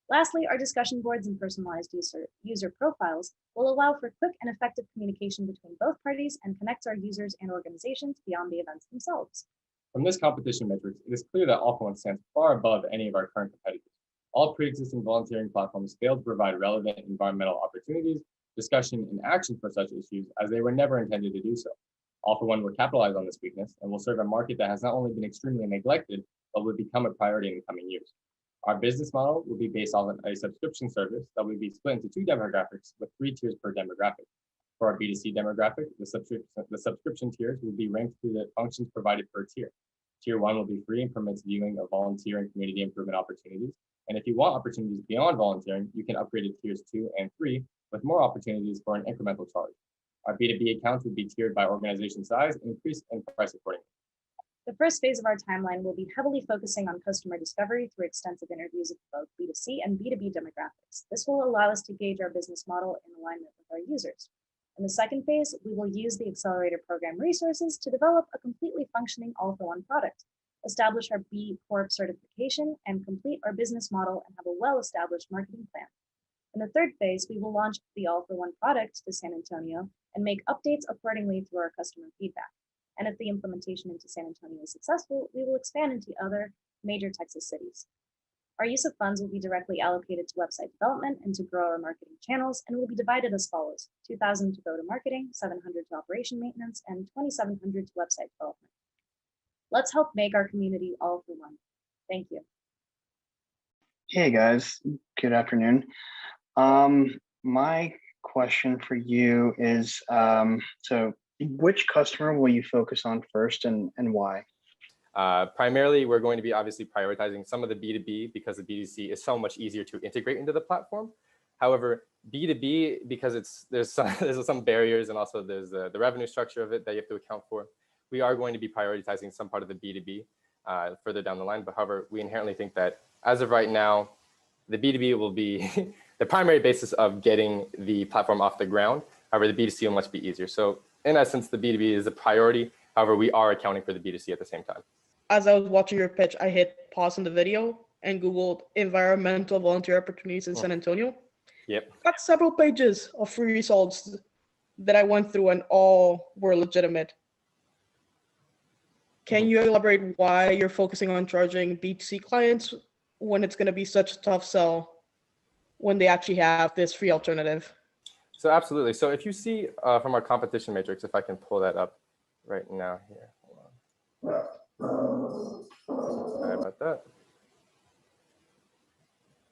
A: Lastly, our discussion boards and personalized user profiles will allow for quick and effective communication between both parties and connects our users and organizations beyond the events themselves.
B: From this competition metrics, it is clear that All for One stands far above any of our current competitors. All pre-existing volunteering platforms failed to provide relevant environmental opportunities, discussion, and action for such issues, as they were never intended to do so. All for One will capitalize on this weakness and will serve a market that has not only been extremely neglected, but will become a priority in the coming years. Our business model will be based on a subscription service that will be split into 2 demographics with 3 tiers per demographic. For our B2C demographic, the subscription tiers will be ranked through the functions provided per tier. Tier 1 will be free and permits viewing of volunteer and community improvement opportunities. And if you want opportunities beyond volunteering, you can upgrade to tiers 2 and 3 with more opportunities for an incremental charge. Our B2B accounts will be tiered by organization size and increase in price accordingly.
A: The first phase of our timeline will be heavily focusing on customer discovery through extensive interviews of both B2C and B2B demographics. This will allow us to gauge our business model in alignment with our users. In the second phase, we will use the Accelerator program resources to develop a completely functioning All for One product, establish our B Corp certification, and complete our business model and have a well-established marketing plan. In the third phase, we will launch the All for One product to San Antonio and make updates accordingly through our customer feedback. And if the implementation into San Antonio is successful, we will expand into other major Texas cities. Our use of funds will be directly allocated to website development and to grow our marketing channels, and will be divided as follows: 2,000 to go to marketing, 700 to operation maintenance, and 2,700 to website development. Let's help make our community all for one. Thank you.
D: Hey guys, good afternoon. My question for you is, so which customer will you focus on first and why?
B: Primarily, we're going to be obviously prioritizing some of the B2B because the B2C is so much easier to integrate into the platform. However, B2B, because there's some barriers, and also there's the revenue structure of it that you have to account for. We are going to be prioritizing some part of the B2B further down the line. But however, we inherently think that as of right now, the B2B will be the primary basis of getting the platform off the ground. However, the B2C will much be easier. So in essence, the B2B is a priority. However, we are accounting for the B2C at the same time.
U: As I was watching your pitch, I hit pause on the video and Googled environmental volunteer opportunities in San Antonio.
B: Yep.
U: Got several pages of free results that I went through, and all were legitimate. Can you elaborate why you're focusing on charging B2C clients when it's going to be such a tough sell when they actually have this free alternative?
B: So absolutely. So if you see from our competition matrix, if I can pull that up right now here. Hold on. Sorry about that.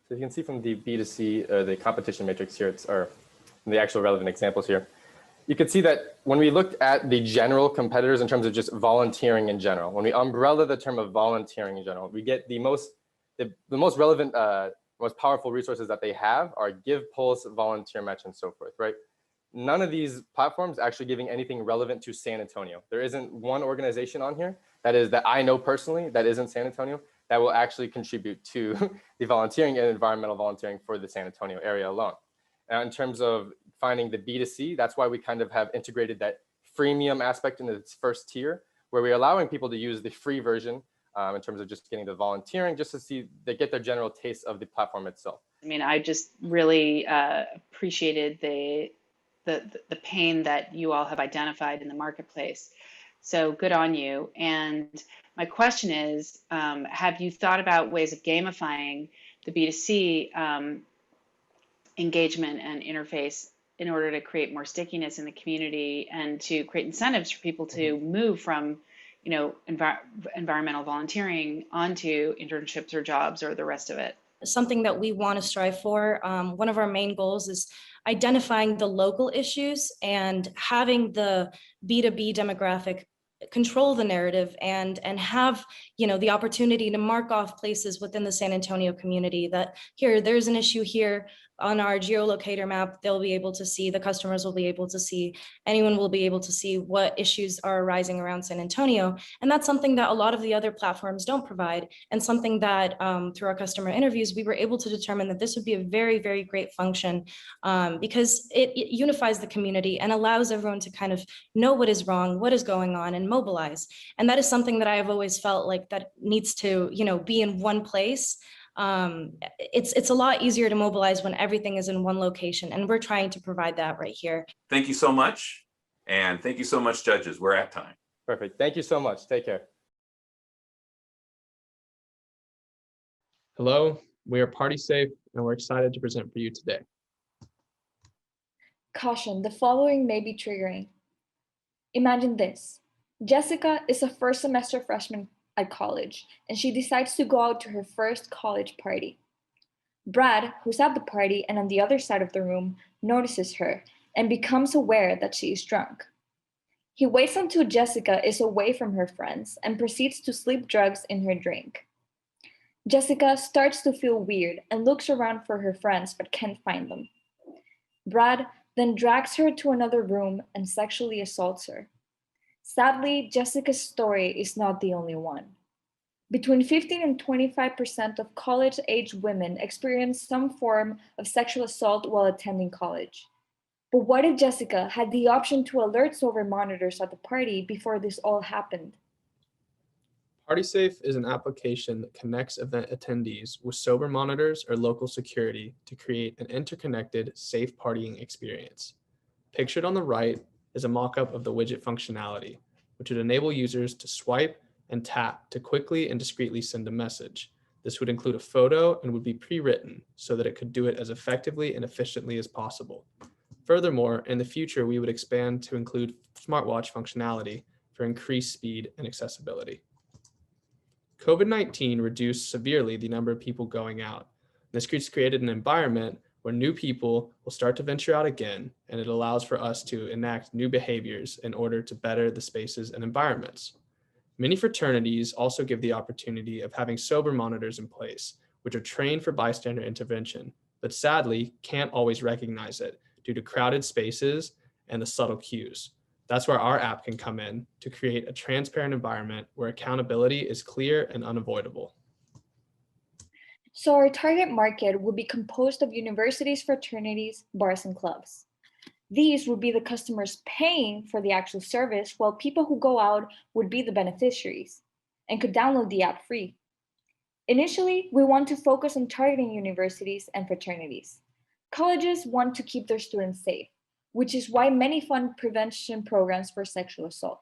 B: So you can see from the B2C, the competition matrix here, or the actual relevant examples here, you can see that when we looked at the general competitors in terms of just volunteering in general, when we umbrella the term of volunteering in general, we get the most relevant, most powerful resources that they have are Give, Pulse, Volunteer Match, and so forth, right? None of these platforms actually giving anything relevant to San Antonio. There isn't one organization on here that I know personally that is in San Antonio that will actually contribute to the volunteering and environmental volunteering for the San Antonio area alone. Now, in terms of finding the B2C, that's why we kind of have integrated that freemium aspect into its first tier, where we're allowing people to use the free version in terms of just getting the volunteering, just to see they get their general taste of the platform itself.
M: I mean, I just really appreciated the pain that you all have identified in the marketplace. So good on you. And my question is, have you thought about ways of gamifying the B2C engagement and interface in order to create more stickiness in the community and to create incentives for people to move from, you know, environmental volunteering onto internships or jobs or the rest of it?
E: Something that we want to strive for. One of our main goals is identifying the local issues and having the B2B demographic control the narrative and have, you know, the opportunity to mark off places within the San Antonio community that there's an issue here. On our geolocator map, they'll be able to see, the customers will be able to see, anyone will be able to see what issues are arising around San Antonio. And that's something that a lot of the other platforms don't provide, and something that through our customer interviews, we were able to determine that this would be a very, very great function because it unifies the community and allows everyone to kind of know what is wrong, what is going on, and mobilize. And that is something that I have always felt like that needs to, you know, be in one place. It's a lot easier to mobilize when everything is in one location, and we're trying to provide that right here.
G: Thank you so much. And thank you so much, judges. We're at time.
B: Perfect. Thank you so much. Take care.
W: Hello, we are Party Safe, and we're excited to present for you today.
X: Caution, the following may be triggering. Imagine this. Jessica is a first semester freshman at college, and she decides to go out to her first college party. Brad, who's at the party and on the other side of the room, notices her and becomes aware that she is drunk. He waits until Jessica is away from her friends and proceeds to slip drugs in her drink. Jessica starts to feel weird and looks around for her friends but can't find them. Brad then drags her to another room and sexually assaults her. Sadly, Jessica's story is not the only one. Between 15 and 25% of college-age women experience some form of sexual assault while attending college. But what if Jessica had the option to alert sober monitors at the party before this all happened?
W: PartySafe is an application that connects event attendees with sober monitors or local security to create an interconnected, safe partying experience. Pictured on the right is a mock-up of the widget functionality, which would enable users to swipe and tap to quickly and discreetly send a message. This would include a photo and would be pre-written so that it could do it as effectively and efficiently as possible. Furthermore, in the future, we would expand to include smartwatch functionality for increased speed and accessibility. COVID-19 reduced severely the number of people going out. This created an environment where new people will start to venture out again, and it allows for us to enact new behaviors in order to better the spaces and environments. Many fraternities also give the opportunity of having sober monitors in place, which are trained for bystander intervention, but sadly can't always recognize it due to crowded spaces and the subtle cues. That's where our app can come in to create a transparent environment where accountability is clear and unavoidable.
X: So our target market would be composed of universities, fraternities, bars, and clubs. These would be the customers paying for the actual service, while people who go out would be the beneficiaries and could download the app free. Initially, we want to focus on targeting universities and fraternities. Colleges want to keep their students safe, which is why many fund prevention programs for sexual assault.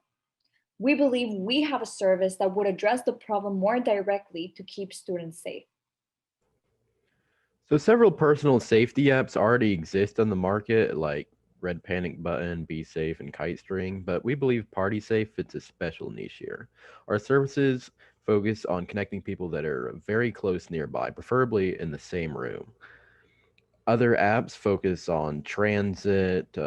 X: We believe we have a service that would address the problem more directly to keep students safe.
C: So several personal safety apps already exist on the market, like Red Panic Button, Be Safe, and KiteString, but we believe PartySafe fits a special niche here. Our services focus on connecting people that are very close nearby, preferably in the same room. Other apps focus on transit,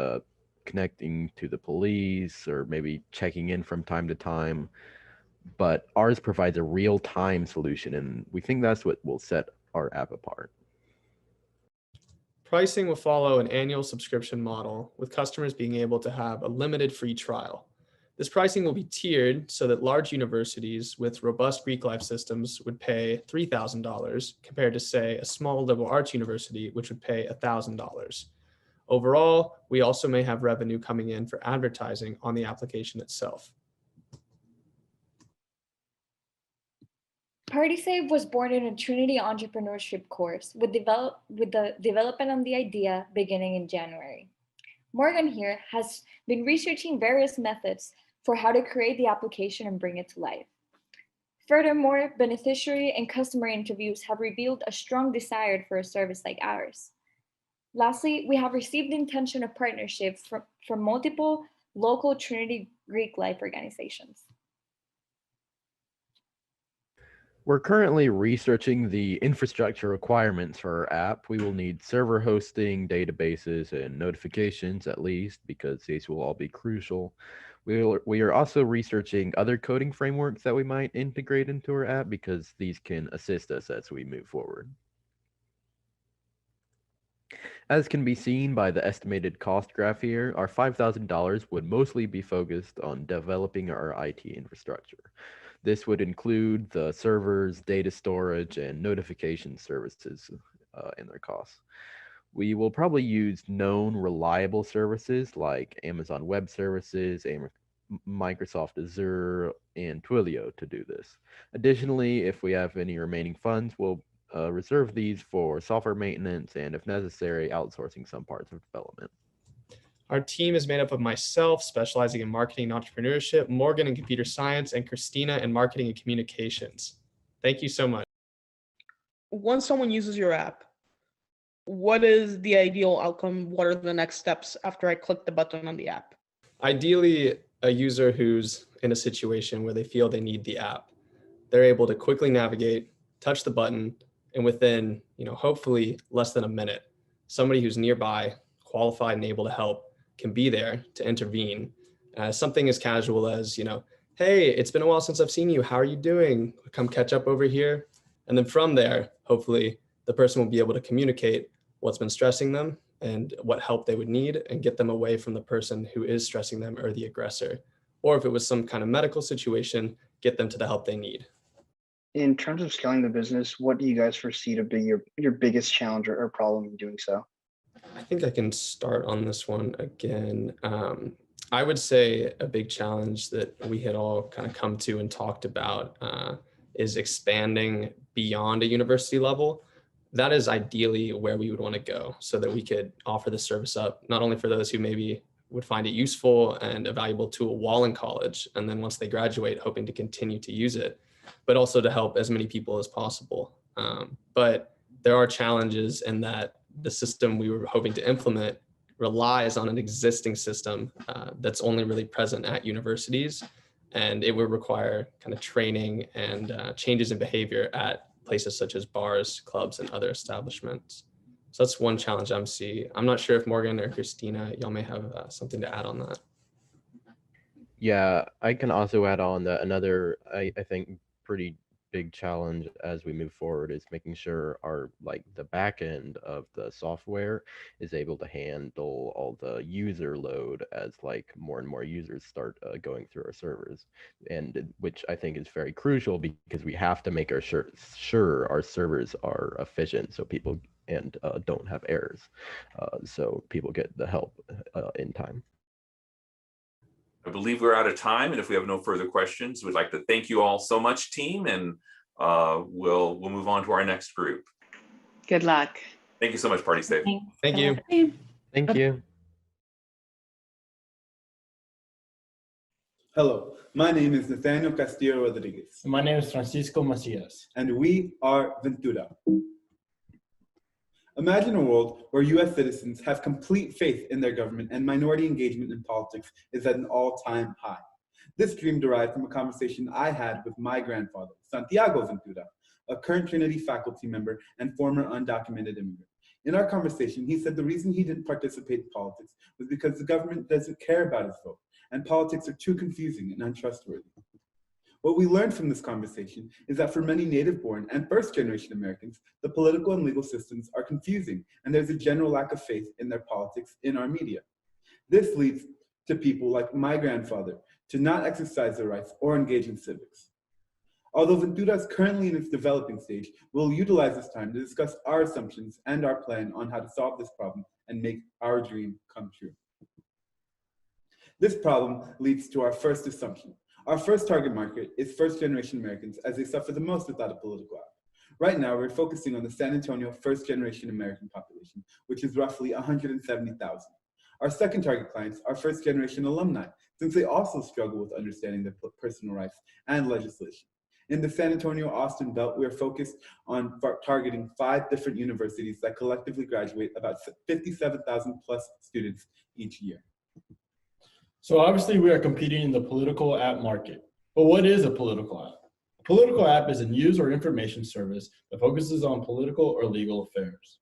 C: connecting to the police, or maybe checking in from time to time, but ours provides a real-time solution, and we think that's what will set our app apart.
W: Pricing will follow an annual subscription model, with customers being able to have a limited free trial. This pricing will be tiered so that large universities with robust Greek life systems would pay $3,000 compared to, say, a small liberal arts university, which would pay $1,000. Overall, we also may have revenue coming in for advertising on the application itself.
X: PartySafe was born in a Trinity Entrepreneurship course with the development of the idea beginning in January. Morgan here has been researching various methods for how to create the application and bring it to life. Furthermore, beneficiary and customer interviews have revealed a strong desire for a service like ours. Lastly, we have received the intention of partnership from multiple local Trinity Greek life organizations.
C: We're currently researching the infrastructure requirements for our app. We will need server hosting, databases, and notifications at least, because these will all be crucial. We are also researching other coding frameworks that we might integrate into our app, because these can assist us as we move forward. As can be seen by the estimated cost graph here, our $5,000 would mostly be focused on developing our IT infrastructure. This would include the servers, data storage, and notification services in their costs. We will probably use known reliable services like Amazon Web Services, Microsoft Azure, and Twilio to do this. Additionally, if we have any remaining funds, we'll reserve these for software maintenance and, if necessary, outsourcing some parts of development.
W: Our team is made up of myself, specializing in marketing and entrepreneurship, Morgan in computer science, and Christina in marketing and communications. Thank you so much.
U: Once someone uses your app, what is the ideal outcome? What are the next steps after I click the button on the app?
W: Ideally, a user who's in a situation where they feel they need the app, they're able to quickly navigate, touch the button, and within, hopefully less than a minute, somebody who's nearby, qualified and able to help, can be there to intervene. Something as casual as, hey, it's been a while since I've seen you. How are you doing? Come catch up over here. And then from there, hopefully the person will be able to communicate what's been stressing them and what help they would need, and get them away from the person who is stressing them or the aggressor. Or if it was some kind of medical situation, get them to the help they need.
D: In terms of scaling the business, what do you guys foresee to be your biggest challenge or problem in doing so?
W: I think I can start on this one again. I would say a big challenge that we had all kind of come to and talked about is expanding beyond a university level. That is ideally where we would want to go so that we could offer the service up, not only for those who maybe would find it useful and a valuable tool while in college, and then once they graduate, hoping to continue to use it, but also to help as many people as possible. But there are challenges in that the system we were hoping to implement relies on an existing system that's only really present at universities, and it would require kind of training and changes in behavior at places such as bars, clubs, and other establishments. So that's one challenge I'm seeing. I'm not sure if Morgan or Christina, y'all may have something to add on that.
C: Yeah, I can also add on that another, I think, pretty big challenge as we move forward is making sure our the back end of the software is able to handle all the user load as more and more users start going through our servers, and which I think is very crucial because we have to make sure our servers are efficient so people don't have errors, so people get the help in time.
G: I believe we're out of time, and if we have no further questions, we'd like to thank you all so much, team, and we'll move on to our next group.
M: Good luck.
G: Thank you so much. Party safe.
W: Thank you.
C: Thank you.
F: Hello, my name is Nathaniel Castillo Rodriguez.
H: My name is Francisco Macias.
F: And we are Ventura. Imagine a world where US citizens have complete faith in their government and minority engagement in politics is at an all-time high. This dream derived from a conversation I had with my grandfather, Santiago Ventura, a current Trinity faculty member and former undocumented immigrant. In our conversation, he said the reason he didn't participate in politics was because the government doesn't care about his vote, and politics are too confusing and untrustworthy. What we learned from this conversation is that for many native-born and first-generation Americans, the political and legal systems are confusing, and there's a general lack of faith in their politics in our media. This leads to people like my grandfather to not exercise their rights or engage in civics. Although Ventura is currently in its developing stage, we'll utilize this time to discuss our assumptions and our plan on how to solve this problem and make our dream come true. This problem leads to our first assumption. Our first target market is first-generation Americans, as they suffer the most without a political app. Right now, we're focusing on the San Antonio first-generation American population, which is roughly 170,000. Our second target clients are first-generation alumni, since they also struggle with understanding their personal rights and legislation. In the San Antonio-Austin belt, we are focused on targeting 5 different universities that collectively graduate about 57,000 plus students each year.
H: So obviously we are competing in the political app market. But what is a political app? A political app is a news or information service that focuses on political or legal affairs.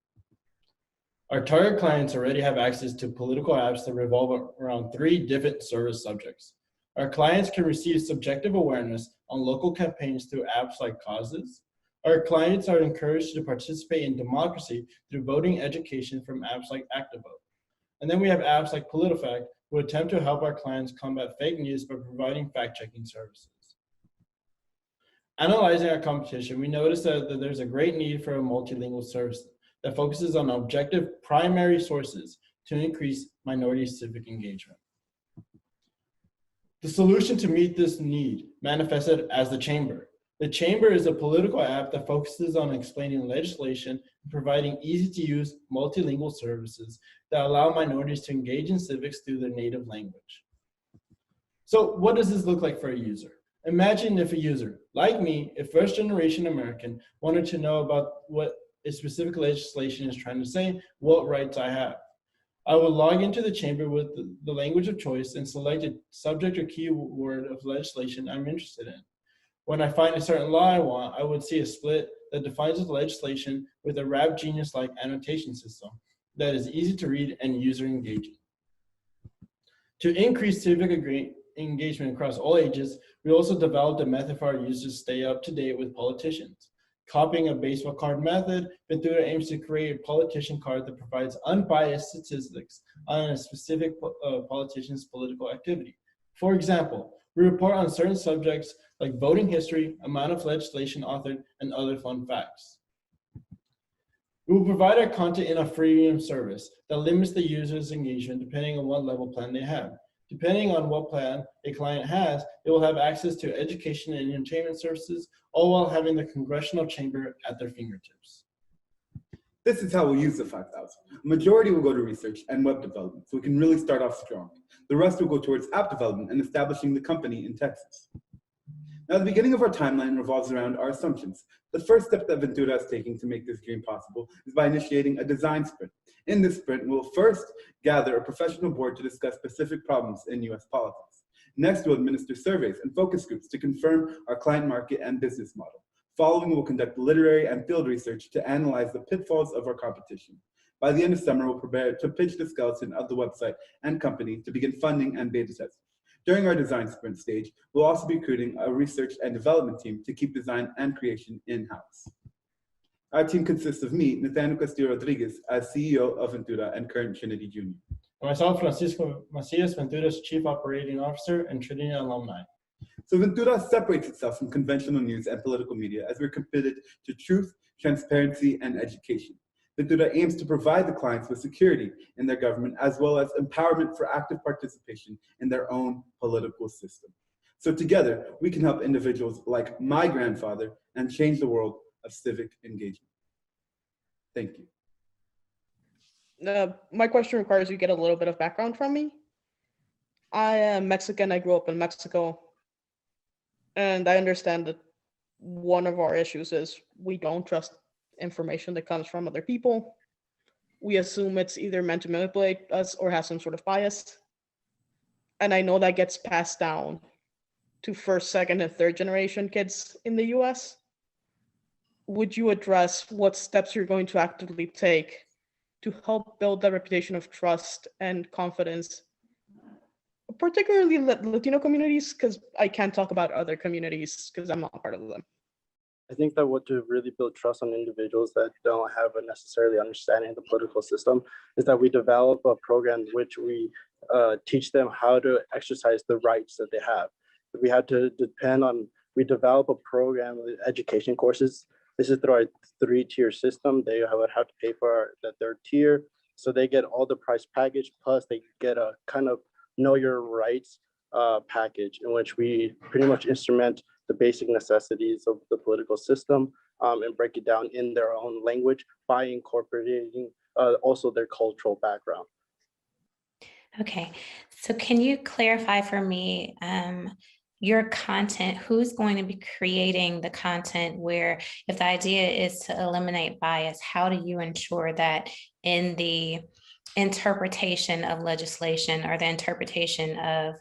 H: Our target clients already have access to political apps that revolve around 3 different service subjects. Our clients can receive subjective awareness on local campaigns through apps like Causes. Our clients are encouraged to participate in democracy through voting education from apps like ActiVote. And then we have apps like PolitiFact, who attempt to help our clients combat fake news by providing fact-checking services. Analyzing our competition, we noticed that there's a great need for a multilingual service that focuses on objective primary sources to increase minority civic engagement. The solution to meet this need manifested as the Chamber. The Chamber is a political app that focuses on explaining legislation and providing easy-to-use multilingual services that allow minorities to engage in civics through their native language. So what does this look like for a user? Imagine if a user, like me, a first-generation American, wanted to know about what a specific legislation is trying to say, what rights I have. I will log into the Chamber with the language of choice and select a subject or keyword of legislation I'm interested in. When I find a certain law I want, I would see a split that defines the legislation with a Rap Genius-like annotation system that is easy to read and user-engaging. To increase civic engagement across all ages, we also developed a method for our users to stay up to date with politicians. Copying a baseball card method, Ventura aims to create a politician card that provides unbiased statistics on a specific politician's political activity. For example, we report on certain subjects like voting history, amount of legislation authored, and other fun facts. We will provide our content in a freemium service that limits the user's engagement depending on what level plan they have. Depending on what plan a client has, it will have access to education and entertainment services, all while having the congressional chamber at their fingertips.
F: This is how we'll use the 5,000. A majority will go to research and web development, so we can really start off strong. The rest will go towards app development and establishing the company in Texas. Now, the beginning of our timeline revolves around our assumptions. The first step that Ventura is taking to make this dream possible is by initiating a design sprint. In this sprint, we'll first gather a professional board to discuss specific problems in US politics. Next, we'll administer surveys and focus groups to confirm our client market and business model. Following, we'll conduct literary and field research to analyze the pitfalls of our competition. By the end of summer, we'll prepare to pitch the skeleton of the website and company to begin funding and beta testing. During our design sprint stage, we'll also be recruiting a research and development team to keep design and creation in-house. Our team consists of me, Nathaniel Castillo Rodriguez, as CEO of Ventura and current Trinity Junior.
H: And myself, Francisco Macias, Ventura's Chief Operating Officer and Trinity alumni.
F: So Ventura separates itself from conventional news and political media as we're committed to truth, transparency, and education. Ventura aims to provide the clients with security in their government as well as empowerment for active participation in their own political system. So together, we can help individuals like my grandfather and change the world of civic engagement. Thank you.
U: My question requires you get a little bit of background from me. I am Mexican. I grew up in Mexico. And I understand that one of our issues is we don't trust information that comes from other people. We assume it's either meant to manipulate us or has some sort of bias. And I know that gets passed down to first, second, and third generation kids in the US. Would you address what steps you're going to actively take to help build that reputation of trust and confidence, particularly Latino communities, because I can't talk about other communities because I'm not part of them.
V: I think that what to really build trust on individuals that don't have a necessarily understanding of the political system is that we develop a program which we teach them how to exercise the rights that they have. We have to we develop a program with education courses. This is through our 3-tier system. They would have to pay for the 3rd tier. So they get all the price package, plus they get a kind of know your rights package in which we pretty much instrument the basic necessities of the political system and break it down in their own language by incorporating also their cultural background.
R: Okay, so can you clarify for me your content? Who's going to be creating the content where if the idea is to eliminate bias, how do you ensure that in the interpretation of legislation or the interpretation of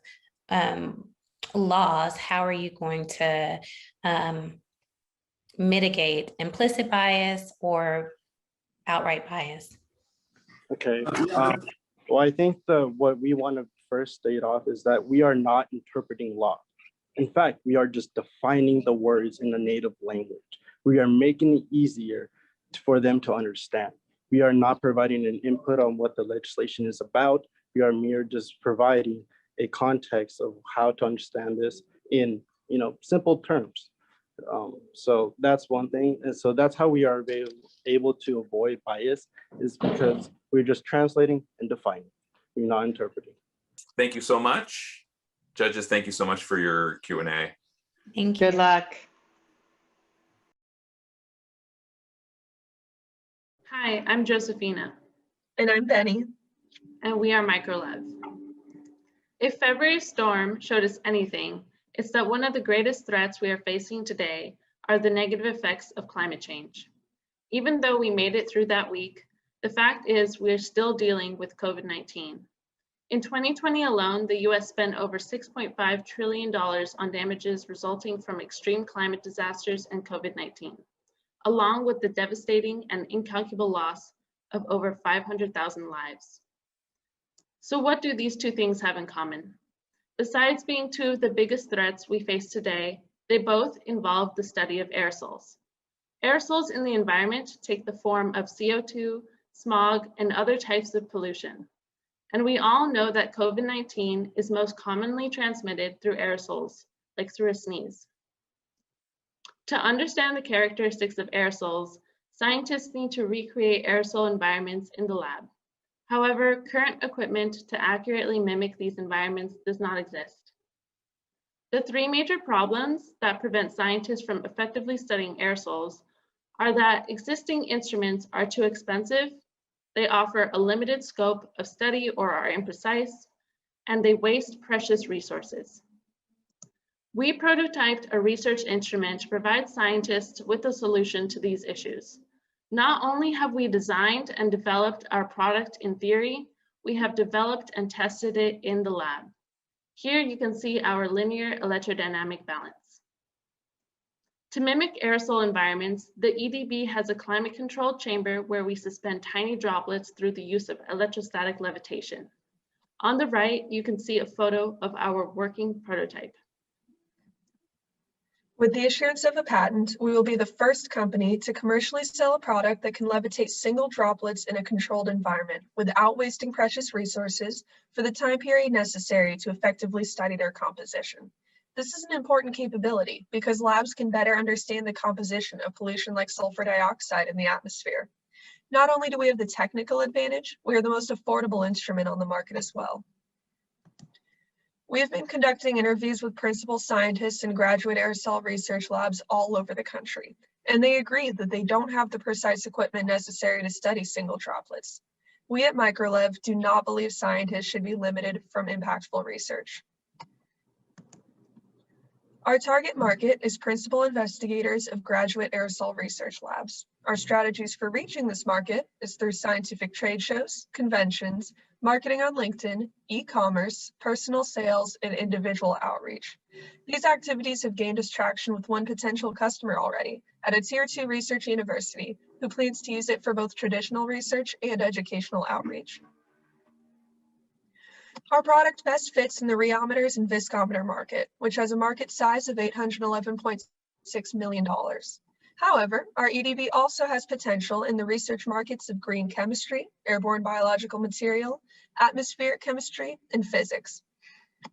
R: laws, how are you going to mitigate implicit bias or outright bias?
V: Okay, well, I think what we want to first state off is that we are not interpreting law. In fact, we are just defining the words in the native language. We are making it easier for them to understand. We are not providing an input on what the legislation is about. We are mere just providing a context of how to understand this in simple terms. So that's one thing. And so that's how we are able to avoid bias, is because we're just translating and defining. We're not interpreting.
G: Thank you so much. Judges, thank you so much for your Q&A.
R: Thank you.
M: Good luck.
I: Hi, I'm Josephina.
J: And I'm Benny.
I: And we are Microlev. If February's storm showed us anything, it's that one of the greatest threats we are facing today are the negative effects of climate change. Even though we made it through that week, the fact is we are still dealing with COVID-19. In 2020 alone, the US spent over $6.5 trillion on damages resulting from extreme climate disasters and COVID-19, along with the devastating and incalculable loss of over 500,000 lives. So what do these two things have in common? Besides being two of the biggest threats we face today, they both involve the study of aerosols. Aerosols in the environment take the form of CO2, smog, and other types of pollution. And we all know that COVID-19 is most commonly transmitted through aerosols, like through a sneeze. To understand the characteristics of aerosols, scientists need to recreate aerosol environments in the lab. However, current equipment to accurately mimic these environments does not exist. The three major problems that prevent scientists from effectively studying aerosols are that existing instruments are too expensive, they offer a limited scope of study or are imprecise, and they waste precious resources. We prototyped a research instrument to provide scientists with a solution to these issues. Not only have we designed and developed our product in theory, we have developed and tested it in the lab. Here you can see our linear electrodynamic balance. To mimic aerosol environments, the EDB has a climate-controlled chamber where we suspend tiny droplets through the use of electrostatic levitation. On the right, you can see a photo of our working prototype.
J: With the issuance of a patent, we will be the first company to commercially sell a product that can levitate single droplets in a controlled environment without wasting precious resources for the time period necessary to effectively study their composition. This is an important capability because labs can better understand the composition of pollution like sulfur dioxide in the atmosphere. Not only do we have the technical advantage, we are the most affordable instrument on the market as well. We have been conducting interviews with principal scientists and graduate aerosol research labs all over the country, and they agree that they don't have the precise equipment necessary to study single droplets. We at Microlev do not believe scientists should be limited from impactful research. Our target market is principal investigators of graduate aerosol research labs. Our strategies for reaching this market is through scientific trade shows, conventions, marketing on LinkedIn, e-commerce, personal sales, and individual outreach. These activities have gained us traction with one potential customer already at a Tier 2 research university who plans to use it for both traditional research and educational outreach. Our product best fits in the rheometers and viscometer market, which has a market size of $811.6 million. However, our EDB also has potential in the research markets of green chemistry, airborne biological material, atmospheric chemistry, and physics.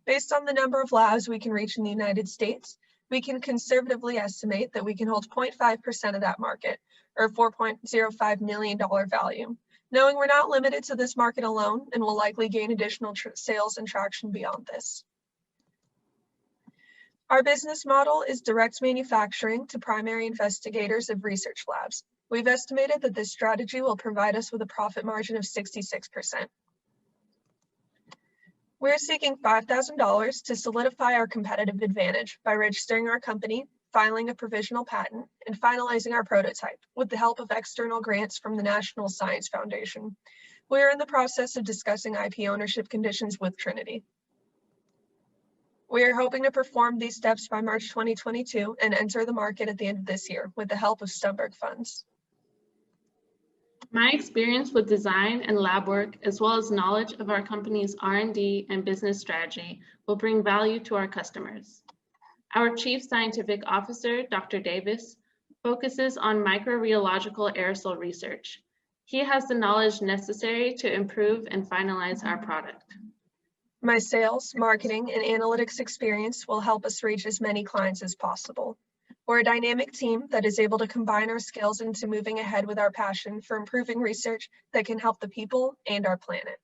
J: Based on the number of labs we can reach in the United States, we can conservatively estimate that we can hold 0.5% of that market, or $4.05 million value, knowing we're not limited to this market alone and will likely gain additional sales and traction beyond this. Our business model is direct manufacturing to primary investigators of research labs. We've estimated that this strategy will provide us with a profit margin of 66%. We're seeking $5,000 to solidify our competitive advantage by registering our company, filing a provisional patent, and finalizing our prototype with the help of external grants from the National Science Foundation. We are in the process of discussing IP ownership conditions with Trinity. We are hoping to perform these steps by March 2022 and enter the market at the end of this year with the help of Stumberg funds.
I: My experience with design and lab work, as well as knowledge of our company's R&D and business strategy, will bring value to our customers. Our Chief Scientific Officer, Dr. Davis, focuses on microreological aerosol research. He has the knowledge necessary to improve and finalize our product.
J: My sales, marketing, and analytics experience will help us reach as many clients as possible. We're a dynamic team that is able to combine our skills into moving ahead with our passion for improving research that can help the people and our planet.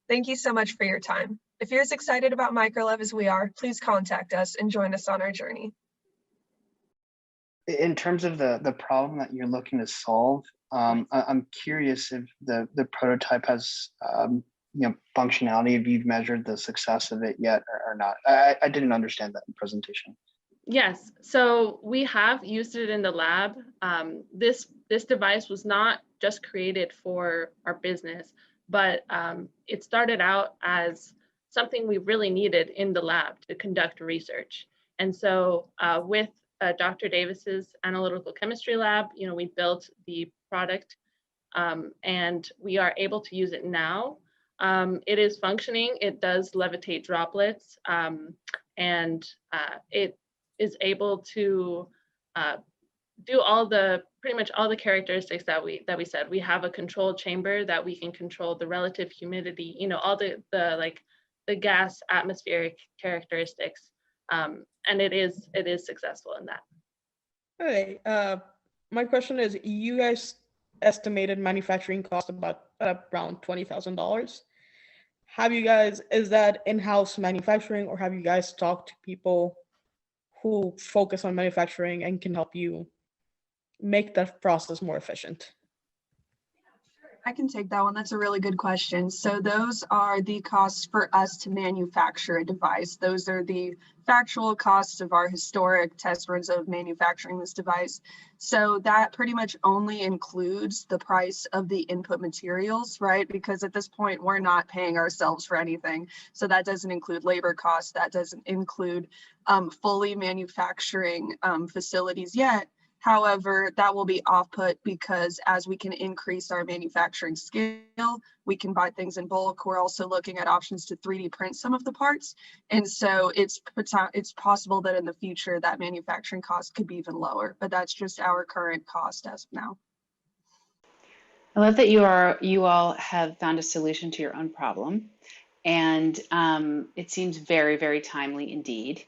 J: Thank you so much for your time. If you're as excited about Microlev as we are, please contact us and join us on our journey.
D: In terms of the problem that you're looking to solve, I'm curious if the prototype has functionality, if you've measured the success of it yet or not. I didn't understand that in the presentation.
I: Yes, so we have used it in the lab. This device was not just created for our business, but it started out as something we really needed in the lab to conduct research. And so with Dr. Davis's analytical chemistry lab, we built the product and we are able to use it now. It is functioning. It does levitate droplets, and it is able to do pretty much all the characteristics that we said. We have a controlled chamber that we can control the relative humidity, all the gas atmospheric characteristics, and it is successful in that.
U: Hey, my question is, you guys estimated manufacturing cost about at around $20,000. Have you guys, is that in-house manufacturing, or have you guys talked to people who focus on manufacturing and can help you make that process more efficient?
J: I can take that one. That's a really good question. So those are the costs for us to manufacture a device. Those are the factual costs of our historic test runs of manufacturing this device. So that pretty much only includes the price of the input materials, right? Because at this point, we're not paying ourselves for anything. So that doesn't include labor costs. That doesn't include fully manufacturing facilities yet. However, that will be off-put because as we can increase our manufacturing scale, we can buy things in bulk. We're also looking at options to 3D print some of the parts. And so it's possible that in the future that manufacturing cost could be even lower, but that's just our current cost as of now.
M: I love that you all have found a solution to your own problem. And it seems very, very timely indeed.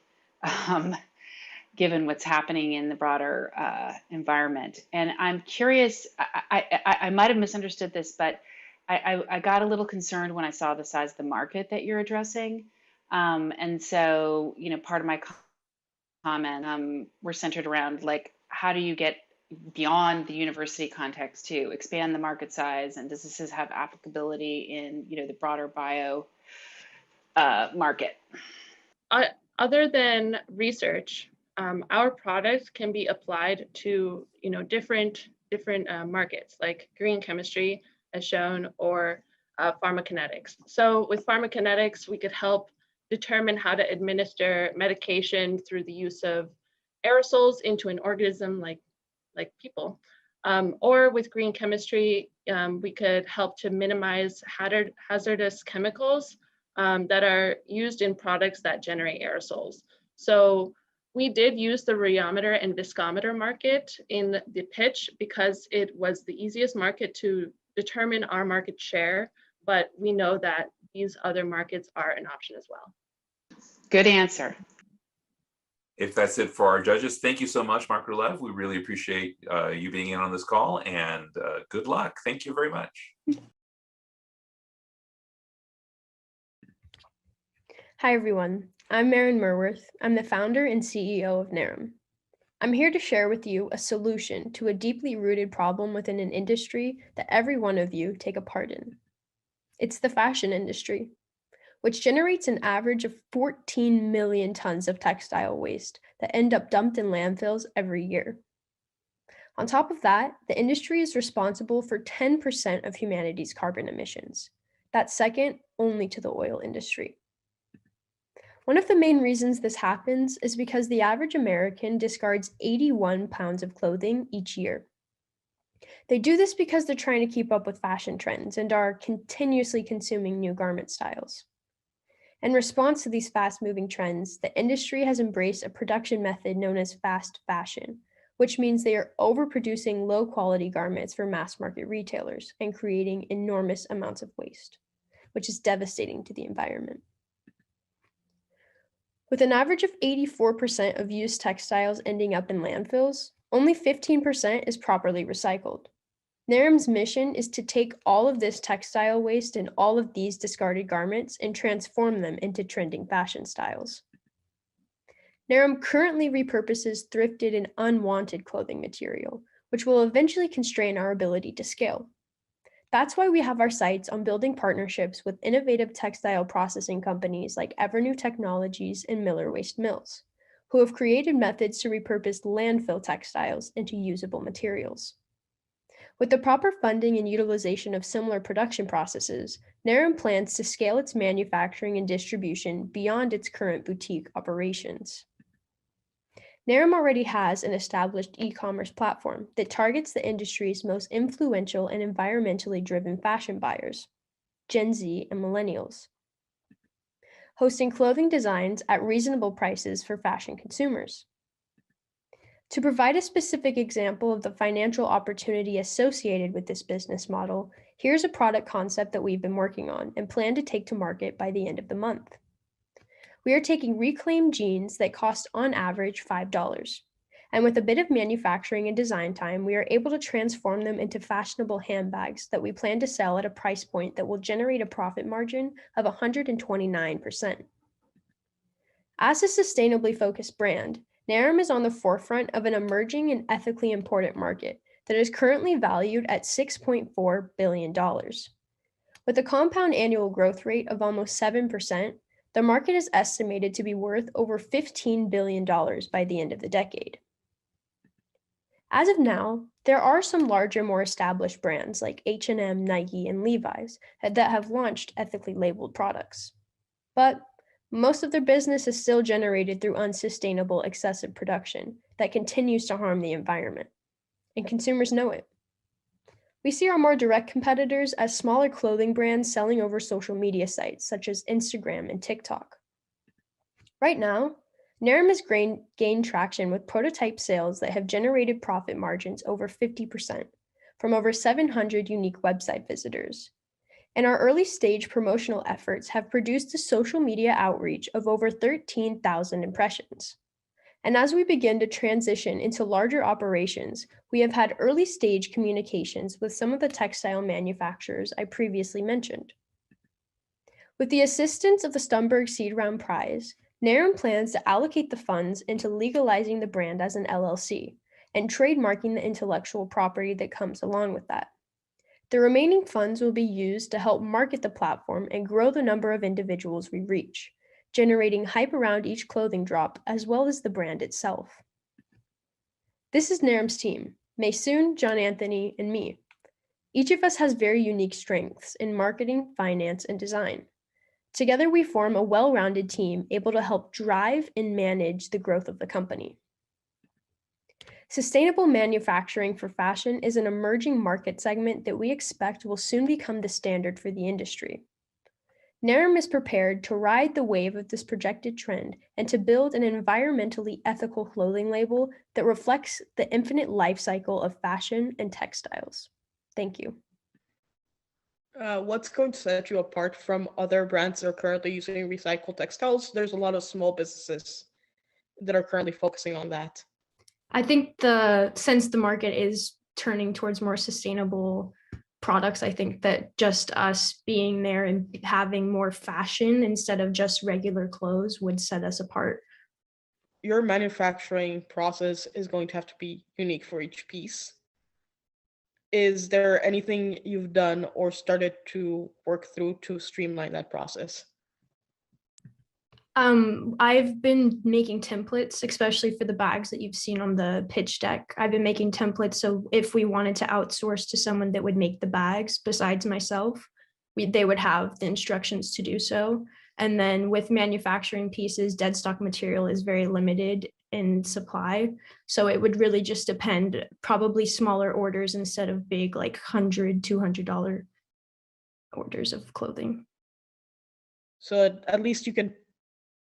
M: Given what's happening in the broader environment. And I'm curious, I might have misunderstood this, but I got a little concerned when I saw the size of the market that you're addressing. And so, part of my comment were centered around like, how do you get beyond the university context to expand the market size? And does this have applicability in, the broader bio market?
I: Other than research, our products can be applied to different markets like green chemistry as shown, or pharmacokinetics. So with pharmacokinetics, we could help determine how to administer medication through the use of aerosols into an organism like people. Or with green chemistry, we could help to minimize hazardous chemicals that are used in products that generate aerosols. So we did use the rheometer and viscometer market in the pitch because it was the easiest market to determine our market share, but we know that these other markets are an option as well.
M: Good answer.
G: If that's it for our judges, thank you so much, Microlev. We really appreciate you being in on this call, and good luck. Thank you very much.
K: Hi, everyone. I'm Maren Merworth. I'm the founder and CEO of Nerum. I'm here to share with you a solution to a deeply rooted problem within an industry that every one of you take a part in. It's the fashion industry, which generates an average of 14 million tons of textile waste that end up dumped in landfills every year. On top of that, the industry is responsible for 10% of humanity's carbon emissions. That's second only to the oil industry. One of the main reasons this happens is because the average American discards 81 pounds of clothing each year. They do this because they're trying to keep up with fashion trends and are continuously consuming new garment styles. In response to these fast-moving trends, the industry has embraced a production method known as fast fashion, which means they are overproducing low-quality garments for mass-market retailers and creating enormous amounts of waste, which is devastating to the environment. With an average of 84% of used textiles ending up in landfills, only 15% is properly recycled. Nerum's mission is to take all of this textile waste and all of these discarded garments and transform them into trending fashion styles. Nerum currently repurposes thrifted and unwanted clothing material, which will eventually constrain our ability to scale. That's why we have our sights on building partnerships with innovative textile processing companies like Evernew Technologies and Miller Waste Mills, who have created methods to repurpose landfill textiles into usable materials. With the proper funding and utilization of similar production processes, Nerum plans to scale its manufacturing and distribution beyond its current boutique operations. Nerum already has an established e-commerce platform that targets the industry's most influential and environmentally driven fashion buyers, Gen Z and millennials, hosting clothing designs at reasonable prices for fashion consumers. To provide a specific example of the financial opportunity associated with this business model, here's a product concept that we've been working on and plan to take to market by the end of the month. We are taking reclaimed jeans that cost on average $5 And with a bit of manufacturing and design time, we are able to transform them into fashionable handbags that we plan to sell at a price point that will generate a profit margin of 129%. As a sustainably focused brand, Nerum is on the forefront of an emerging and ethically important market that is currently valued at $6.4 billion. With a compound annual growth rate of almost 7%, the market is estimated to be worth over $15 billion by the end of the decade. As of now, there are some larger, more established brands like H&M, Nike, and Levi's that have launched ethically labeled products. But most of their business is still generated through unsustainable, excessive production that continues to harm the environment, and consumers know it. We see our more direct competitors as smaller clothing brands selling over social media sites such as Instagram and TikTok. Right now, Nerum has gained traction with prototype sales that have generated profit margins over 50% from over 700 unique website visitors. And our early stage promotional efforts have produced a social media outreach of over 13,000 impressions. And as we begin to transition into larger operations, we have had early stage communications with some of the textile manufacturers I previously mentioned. With the assistance of the Stumberg Seed Round Prize, Nerum plans to allocate the funds into legalizing the brand as an LLC and trademarking the intellectual property that comes along with that. The remaining funds will be used to help market the platform and grow the number of individuals we reach, generating hype around each clothing drop as well as the brand itself. This is Nerum's team, Maysoon, John Anthony, and me. Each of us has very unique strengths in marketing, finance, and design. Together we form a well-rounded team able to help drive and manage the growth of the company. Sustainable manufacturing for fashion is an emerging market segment that we expect will soon become the standard for the industry. Nerum is prepared to ride the wave of this projected trend and to build an environmentally ethical clothing label that reflects the infinite life cycle of fashion and textiles. Thank you.
U: What's going to set you apart from other brands that are currently using recycled textiles? There's a lot of small businesses that are currently focusing on that.
K: I think since the market is turning towards more sustainable products, I think that just us being there and having more fashion instead of just regular clothes would set us apart.
U: Your manufacturing process is going to have to be unique for each piece. Is there anything you've done or started to work through to streamline that process?
K: I've been making templates, especially for the bags that you've seen on the pitch deck. I've been making templates, so if we wanted to outsource to someone that would make the bags besides myself, they would have the instructions to do so. And then with manufacturing pieces, dead stock material is very limited in supply. So it would really just depend, probably smaller orders instead of big, like $100, $200 orders of clothing.
U: So at least you can,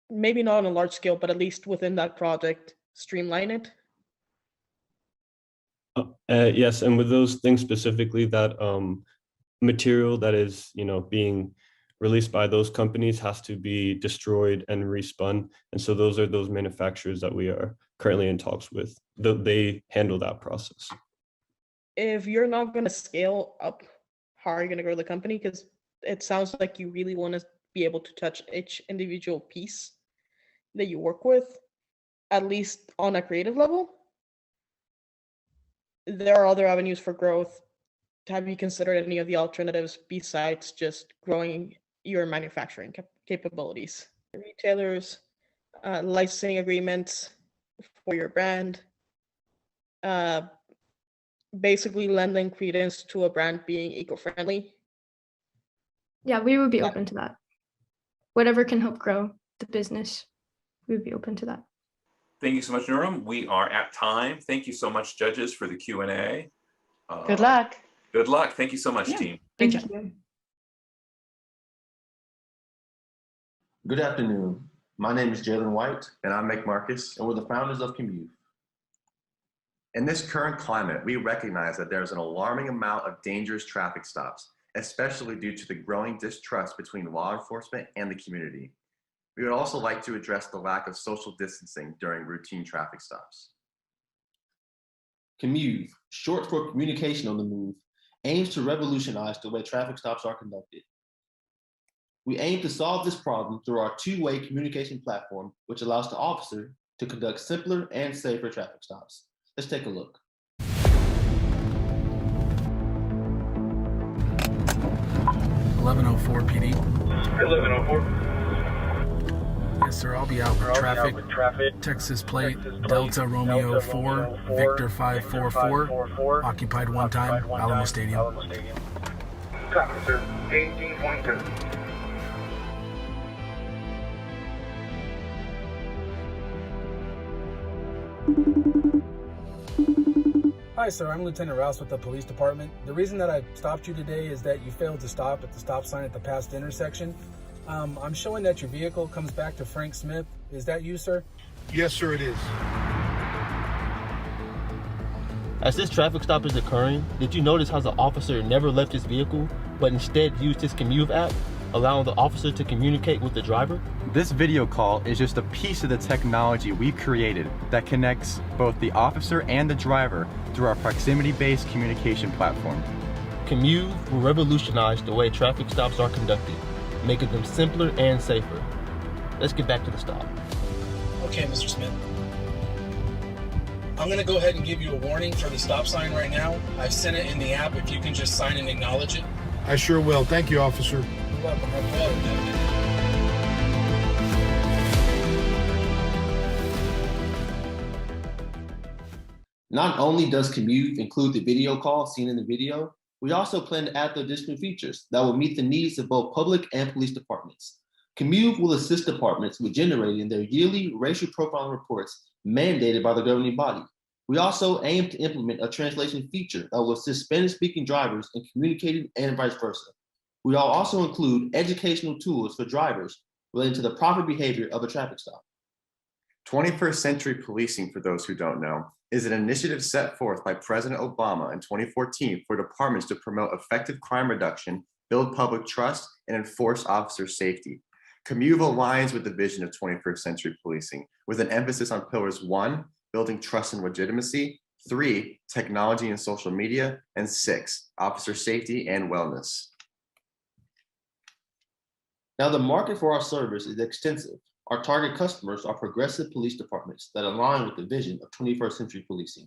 U: maybe not on a large scale, but at least within that project, streamline it.
L: Yes, and with those things specifically, that material that is, being released by those companies has to be destroyed and respun. And so those are those manufacturers that we are currently in talks with. They handle that process.
U: If you're not going to scale up, how are you going to grow the company? Because it sounds like you really want to be able to touch each individual piece that you work with, at least on a creative level. There are other avenues for growth. Have you considered any of the alternatives besides just growing your manufacturing capabilities? Retailers, licensing agreements for your brand, basically lending credence to a brand being eco-friendly.
K: Yeah, we would be open to that. Whatever can help grow the business, we would be open to that.
G: Thank you so much, Nerum. We are at time. Thank you so much, judges, for the Q&A.
M: Good luck.
G: Good luck. Thank you so much, team.
K: Thank you.
N: Good afternoon. My name is Jalen White, and I'm Marcus, and we're the founders of Commute. In this current climate, we recognize that there's an alarming amount of dangerous traffic stops, especially due to the growing distrust between law enforcement and the community. We would also like to address the lack of social distancing during routine traffic stops.
O: Commute, short for communication on the move, aims to revolutionize the way traffic stops are conducted. We aim to solve this problem through our two-way communication platform, which allows the officer to conduct simpler and safer traffic stops. Let's take a look.
P: 1104 PD.
Q: 1104.
P: Yes, sir. I'll be out with traffic. Texas plate, Delta Romeo 4, Victor 544. Occupied one time, Alamo Stadium.
Q: Copy, sir. 1822.
P: Hi, sir. I'm Lieutenant Rouse with the police department. The reason that I stopped you today is that you failed to stop at the stop sign at the past intersection. I'm showing that your vehicle comes back to Frank Smith. Is that you, sir?
Q: Yes, sir, it is.
S: As this traffic stop is occurring, did you notice how the officer never left his vehicle, but instead used his Commute app, allowing the officer to communicate with the driver?
Y: This video call is just a piece of the technology we've created that connects both the officer and the driver through our proximity-based communication platform.
S: Commute will revolutionize the way traffic stops are conducted, making them simpler and safer. Let's get back to the stop.
P: Okay, Mr. Smith. I'm gonna go ahead and give you a warning for the stop sign right now. I've sent it in the app. If you can just sign and acknowledge it.
Q: I sure will. Thank you, officer.
P: You're welcome. Have a good day.
O: Not only does Commute include the video call seen in the video, we also plan to add the additional features that will meet the needs of both public and police departments. Commute will assist departments with generating their yearly racial profiling reports mandated by the governing body. We also aim to implement a translation feature that will assist Spanish-speaking drivers in communicating and vice versa. We will also include educational tools for drivers relating to the proper behavior of a traffic stop.
N: 21st Century Policing, for those who don't know, is an initiative set forth by President Obama in 2014 for departments to promote effective crime reduction, build public trust, and enforce officer safety. Commute aligns with the vision of 21st Century Policing, with an emphasis on pillars 1, building trust and legitimacy, 3, technology and social media, and 6, officer safety and wellness.
O: Now, the market for our service is extensive. Our target customers are progressive police departments that align with the vision of 21st Century Policing.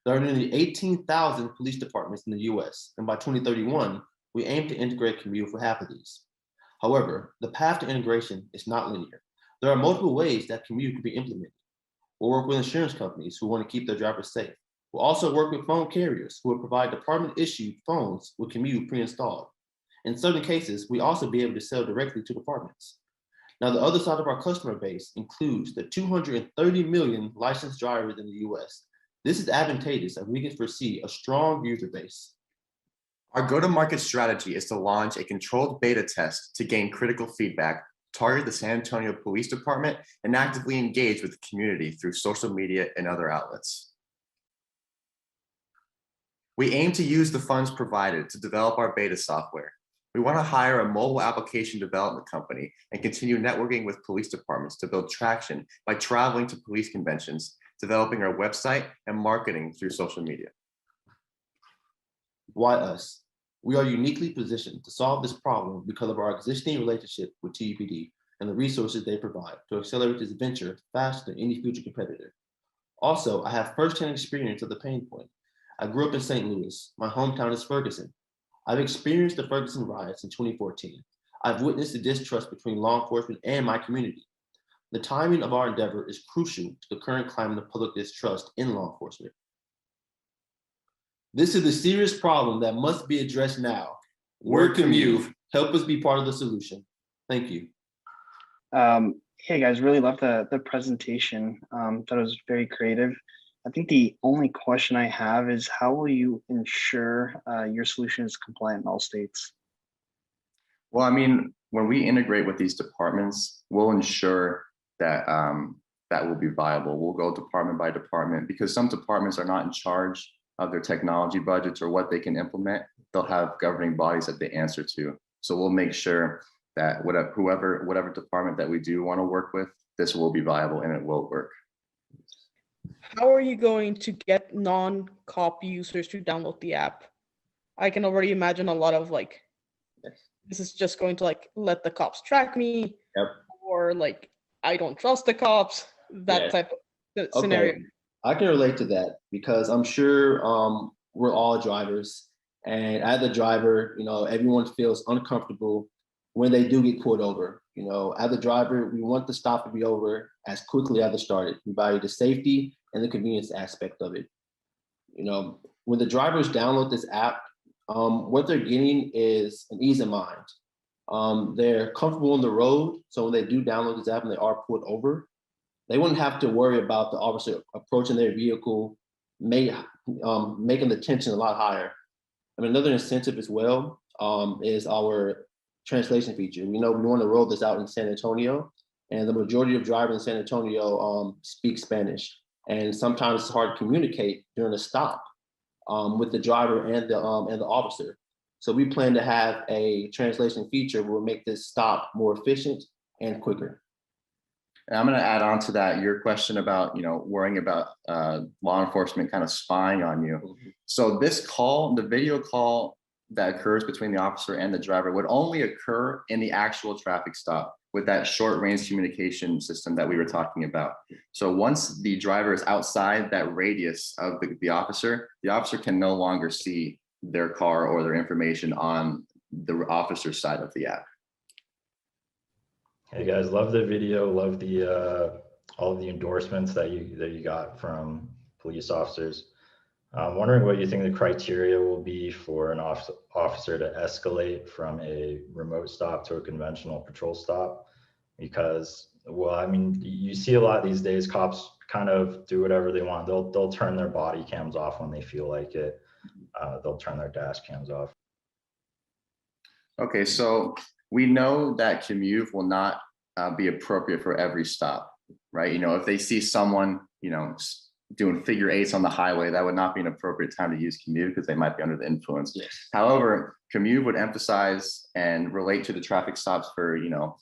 O: There are nearly 18,000 police departments in the US, and by 2031, we aim to integrate Commute for half of these. However, the path to integration is not linear. There are multiple ways that Commute can be implemented. We'll work with insurance companies who want to keep their drivers safe. We'll also work with phone carriers who will provide department-issued phones with Commute pre-installed. In certain cases, we also be able to sell directly to departments. Now, the other side of our customer base includes the 230 million licensed drivers in the US. This is advantageous as we can foresee a strong user base.
N: Our go-to-market strategy is to launch a controlled beta test to gain critical feedback, target the San Antonio Police Department, and actively engage with the community through social media and other outlets. We aim to use the funds provided to develop our beta software. We want to hire a mobile application development company and continue networking with police departments to build traction by traveling to police conventions, developing our website, and marketing through social media.
O: Why us? We are uniquely positioned to solve this problem because of our existing relationship with TUPD and the resources they provide to accelerate this venture faster than any future competitor. Also, I have firsthand experience of the pain point. I grew up in St. Louis. My hometown is Ferguson. I've experienced the Ferguson riots in 2014. I've witnessed the distrust between law enforcement and my community. The timing of our endeavor is crucial to the current climate of public distrust in law enforcement. This is a serious problem that must be addressed now. We're Commute. Help us be part of the solution. Thank you.
D: Hey guys, really loved the presentation. Thought it was very creative. I think the only question I have is how will you ensure your solution is compliant in all states?
N: Well, I mean, when we integrate with these departments, we'll ensure that that will be viable. We'll go department by department because some departments are not in charge of their technology budgets or what they can implement. They'll have governing bodies that they answer to. So we'll make sure that whatever department that we do want to work with, this will be viable and it will work.
U: how are you going to get non-cop users to download the app? I can already imagine a lot of like, this is just going to like let the cops track me, or like I don't trust the cops, that type of scenario.
O: Okay, I can relate to that because I'm sure we're all drivers, and as a driver, you know, everyone feels uncomfortable when they do get pulled over. You know, as a driver, we want the stop to be over as quickly as it started. We value the safety and the convenience aspect of it. You know, when the drivers download this app, what they're getting is an ease of mind. They're comfortable on the road, so when they do download this app and they are pulled over, they wouldn't have to worry about the officer approaching their vehicle, making the tension a lot higher. I mean, another incentive as well is our translation feature. We know we want to roll this out in San Antonio, and the majority of drivers in San Antonio speak Spanish, and sometimes it's hard to communicate during a stop with the driver and the officer. So we plan to have a translation feature where we'll make this stop more efficient and quicker.
N: And I'm going to add on to that your question about, you know, worrying about law enforcement kind of spying on you. So this call, the video call that occurs between the officer and the driver would only occur in the actual traffic stop with that short range communication system that we were talking about. So once the driver is outside that radius of the officer can no longer see their car or their information on the officer's side of the app.
A: Hey guys, love the video, love the all of the endorsements that you got from police officers. I'm wondering what you think the criteria will be for an officer to escalate from a remote stop to a conventional patrol stop, because, well, I mean, you see a lot these days, cops kind of do whatever they want. They'll turn their body cams off when they feel like it. They'll turn their dash cams off.
N: Okay, so we know that Commute will not be appropriate for every stop, right? You know, if they see someone, you know, doing figure eights on the highway, that would not be an appropriate time to use Commute because they might be under the influence.
O: Yes.
N: However, Commute would emphasize and relate to the traffic stops for, you know,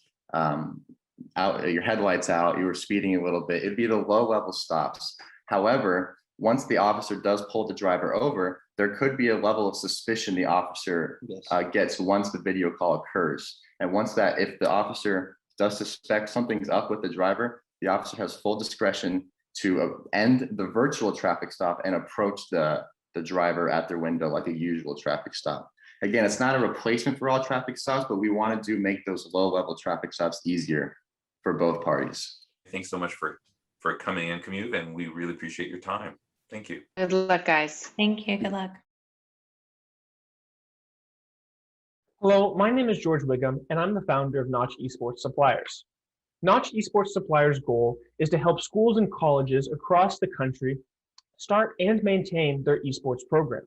N: out your headlights out, you were speeding a little bit. It'd be the low level stops. However, once the officer does pull the driver over, there could be a level of suspicion the officer gets once the video call occurs. And once that, if the officer does suspect something's up with the driver, the officer has full discretion to end the virtual traffic stop and approach the driver at their window like a usual traffic stop. Again, it's not a replacement for all traffic stops, but we want to make those low-level traffic stops easier for both parties.
G: Thanks so much for coming in, Commute, and we really appreciate your time. Thank you.
M: Good luck, guys.
R: Thank you. Good luck.
B: Hello, my name is George Wiggum, and I'm the founder of Notch Esports Suppliers. Notch Esports Suppliers' goal is to help schools and colleges across the country start and maintain their esports program.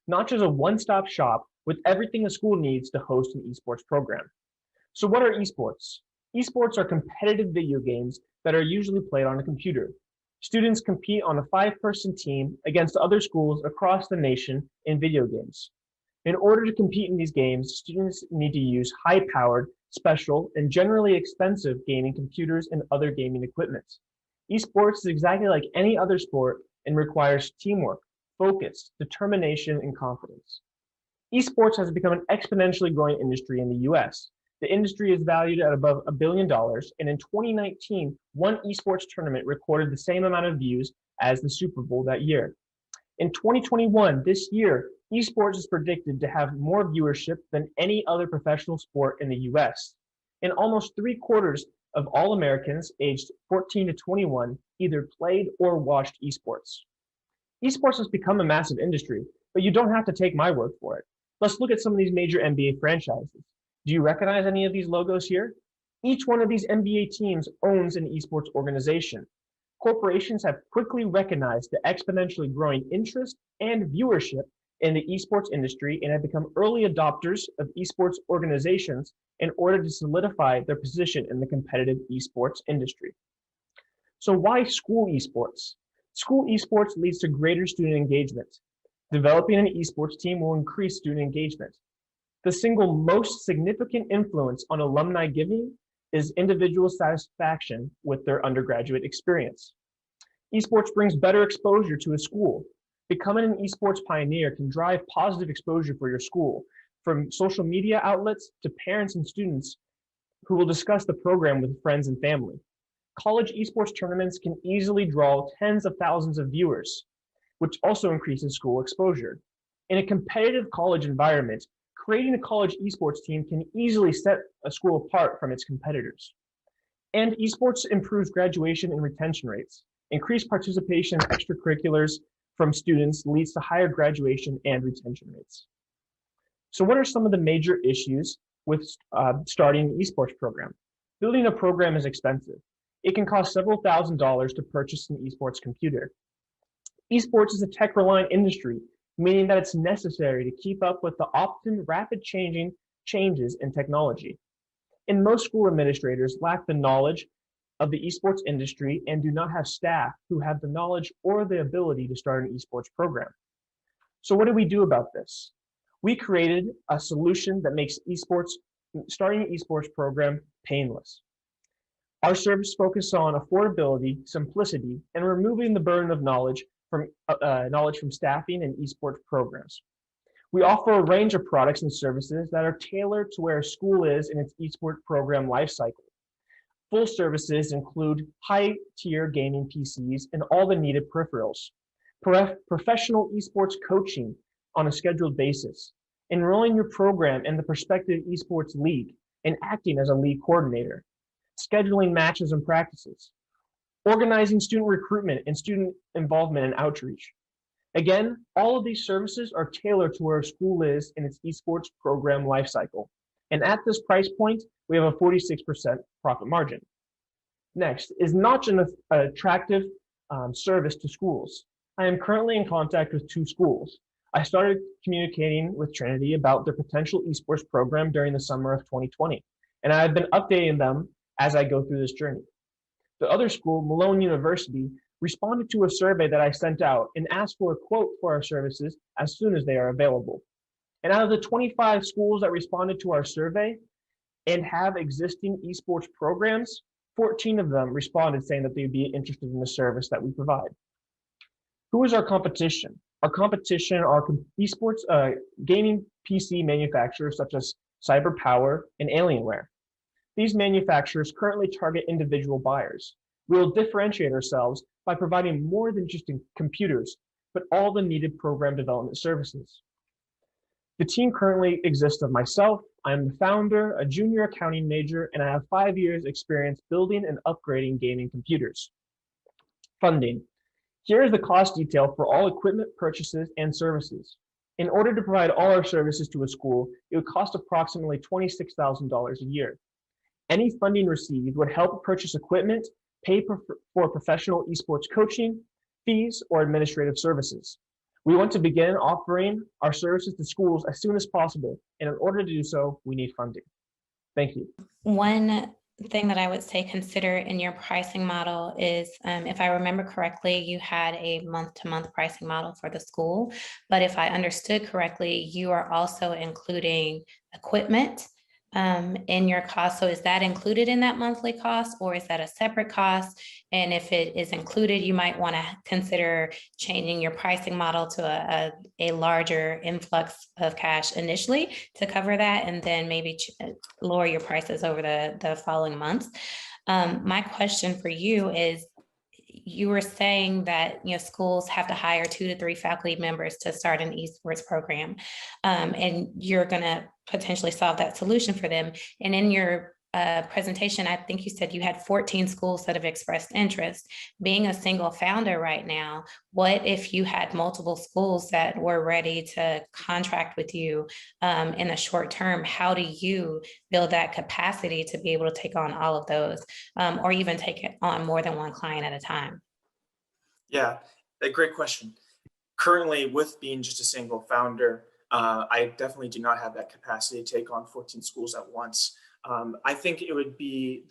B: Notch is a one-stop shop with everything a school needs to host an esports program. So what are esports? Esports are competitive video games that are usually played on a computer. Students compete on a 5-person team against other schools across the nation in video games. In order to compete in these games, students need to use high-powered, special, and generally expensive gaming computers and other gaming equipment. Esports is exactly like any other sport and requires teamwork, focus, determination, and confidence. Esports has become an exponentially growing industry in the US. The industry is valued at above $1 billion, and in 2019, one esports tournament recorded the same amount of views as the Super Bowl that year. In 2021, this year, esports is predicted to have more viewership than any other professional sport in the US. And almost 3/4 of all Americans aged 14 to 21 either played or watched esports. Esports has become a massive industry, but you don't have to take my word for it. Let's look at some of these major NBA franchises. Do you recognize any of these logos here? Each one of these NBA teams owns an esports organization. Corporations have quickly recognized the exponentially growing interest and viewership in the esports industry and have become early adopters of esports organizations in order to solidify their position in the competitive esports industry. So why school esports? School esports leads to greater student engagement. Developing an esports team will increase student engagement. The single most significant influence on alumni giving is individual satisfaction with their undergraduate experience. Esports brings better exposure to a school. Becoming an esports pioneer can drive positive exposure for your school, from social media outlets to parents and students who will discuss the program with friends and family. College esports tournaments can easily draw tens of thousands of viewers, which also increases school exposure. In a competitive college environment, creating a college esports team can easily set a school apart from its competitors. And esports improves graduation and retention rates. Increased participation in extracurriculars from students leads to higher graduation and retention rates. So what are some of the major issues with starting an esports program? Building a program is expensive. It can cost several $1,000s to purchase an esports computer. Esports is a tech-reliant industry, meaning that it's necessary to keep up with the often rapid changes in technology. And most school administrators lack the knowledge of the esports industry and do not have staff who have the knowledge or the ability to start an esports program. So what do we do about this? We created a solution that makes starting an esports program painless. Our service focuses on affordability, simplicity, and removing the burden of knowledge from staffing and esports programs. We offer a range of products and services that are tailored to where a school is in its esports program lifecycle. Full services include high-tier gaming PCs and all the needed peripherals, professional esports coaching on a scheduled basis, enrolling your program in the prospective esports league and acting as a league coordinator, scheduling matches and practices, organizing student recruitment and student involvement and outreach. Again, all of these services are tailored to where a school is in its esports program lifecycle. And at this price point, we have a 46% profit margin. Next is not an attractive service to schools. I am currently in contact with 2 schools. I started communicating with Trinity about their potential esports program during the summer of 2020, and I have been updating them as I go through this journey. The other school, Malone University, responded to a survey that I sent out and asked for a quote for our services as soon as they are available. And out of the 25 schools that responded to our survey and have existing esports programs, 14 of them responded saying that they'd be interested in the service that we provide. Who is our competition? Our competition are esports gaming PC manufacturers such as CyberPower and Alienware. These manufacturers currently target individual buyers. We will differentiate ourselves by providing more than just computers, but all the needed program development services. The team currently exists of myself. I'm the founder, a junior accounting major, and I have 5 years experience building and upgrading gaming computers. Funding. Here is the cost detail for all equipment purchases and services. In order to provide all our services to a school, it would cost approximately $26,000 a year. Any funding received would help purchase equipment, pay for professional esports coaching, fees, or administrative services. We want to begin offering our services to schools as soon as possible, and in order to do so, we need funding. Thank you.
R: One thing that I would say consider in your pricing model is, if I remember correctly, you had a month-to-month pricing model for the school, but if I understood correctly, you are also including equipment in your cost. So is that included in that monthly cost, or is that a separate cost? And if it is included, you might want to consider changing your pricing model to a larger influx of cash initially to cover that, and then maybe lower your prices over the following months. My question for you is, you were saying that schools have to hire 2 to 3 faculty members to start an esports program, and you're going to potentially solve that solution for them. And in your presentation, I think you said you had 14 schools that have expressed interest. Being a single founder right now, what if you had multiple schools that were ready to contract with you in the short term? How do you build that capacity to be able to take on all of those, or even take it on more than one client at a time?
C: Yeah, a great question. Currently, with being just a single founder, I definitely do not have that capacity to take on 14 schools at once. I think it would be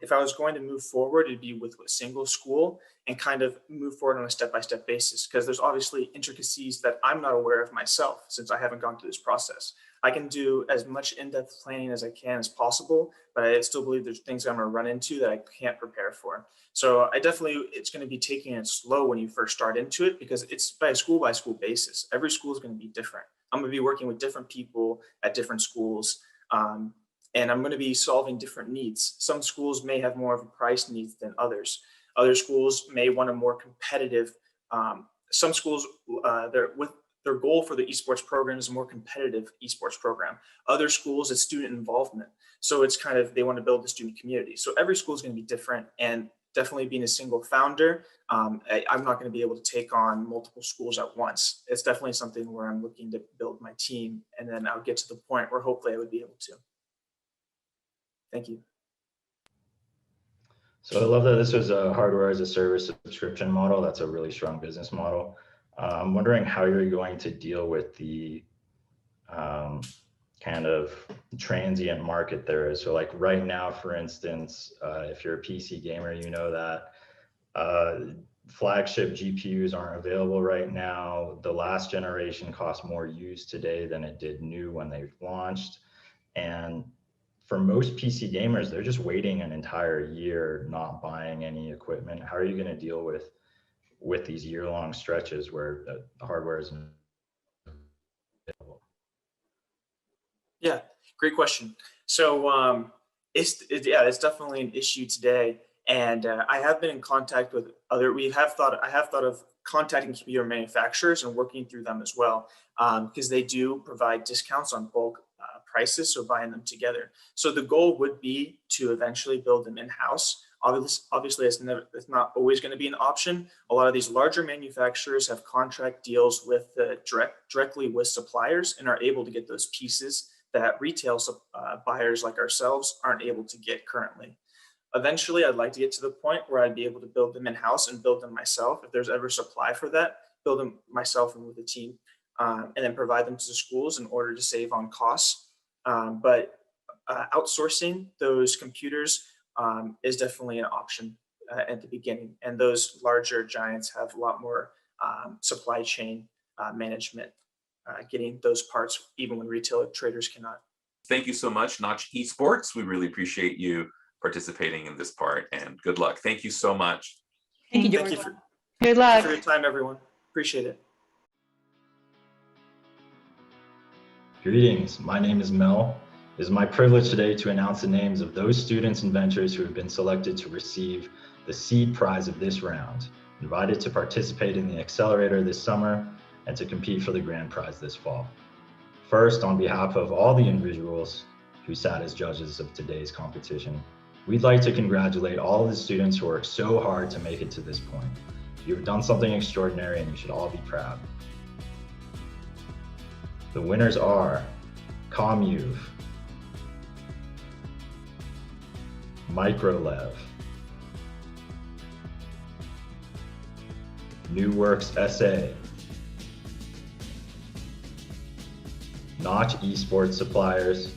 C: If I was going to move forward, it'd be with a single school and kind of move forward on a step-by-step basis, because there's obviously intricacies that I'm not aware of myself since I haven't gone through this process. I can do as much in-depth planning as I can as possible, but I still believe there's things I'm going to run into that I can't prepare for. So it's going to be taking it slow when you first start into it, because it's by school basis. Every school is going to be different. I'm going to be working with different people at different schools. And I'm going to be solving different needs. Some schools may have more of a price needs than others. Other schools may want a more competitive. Some schools, their goal for the esports program is a more competitive esports program. Other schools, it's student involvement. So it's kind of, they want to build the student community. So every school is going to be different, and definitely being a single founder, I'm not going to be able to take on multiple schools at once. It's definitely something where I'm looking to build my team, and then I'll get to the point where hopefully I would be able to. Thank you.
A: So I love that this was a hardware as a service subscription model. That's a really strong business model. I'm wondering how you're going to deal with the kind of transient market there is. So like right now, for instance, if you're a PC gamer, you know that flagship GPUs aren't available right now. The last generation costs more used today than it did new when they launched. And for most PC gamers, they're just waiting an entire year, not buying any equipment. How are you going to deal with these year-long stretches where the hardware isn't available?
C: Yeah, great question. So it's definitely an issue today, and I have been in contact with I have thought of contacting computer manufacturers and working through them as well, because they do provide discounts on bulk prices, so buying them together. So the goal would be to eventually build them in-house. Obviously, it's not always going to be an option. A lot of these larger manufacturers have contract deals with directly with suppliers and are able to get those pieces that retail buyers like ourselves aren't able to get currently. Eventually, I'd like to get to the point where I'd be able to build them in-house and build them myself. If there's ever supply for that, build them myself and with a team, and then provide them to the schools in order to save on costs. But outsourcing those computers is definitely an option at the beginning. And those larger giants have a lot more supply chain management, getting those parts even when retail traders cannot.
G: Thank you so much, Notch Esports. We really appreciate you participating in this part, and good luck. Thank you so much.
I: Thank you,
C: Thank you
I: George.
M: Good luck.
C: for your time, everyone. Appreciate it.
A: Greetings, my name is Mel. It is my privilege today to announce the names of those students and ventures who have been selected to receive the seed prize of this round, invited to participate in the accelerator this summer, and to compete for the grand prize this fall. First, on behalf of all the individuals who sat as judges of today's competition, we'd like to congratulate all of the students who worked so hard to make it to this point. You have done something extraordinary and you should all be proud. The winners are Commute, Microlev, New Works SA, Notch Esports Suppliers,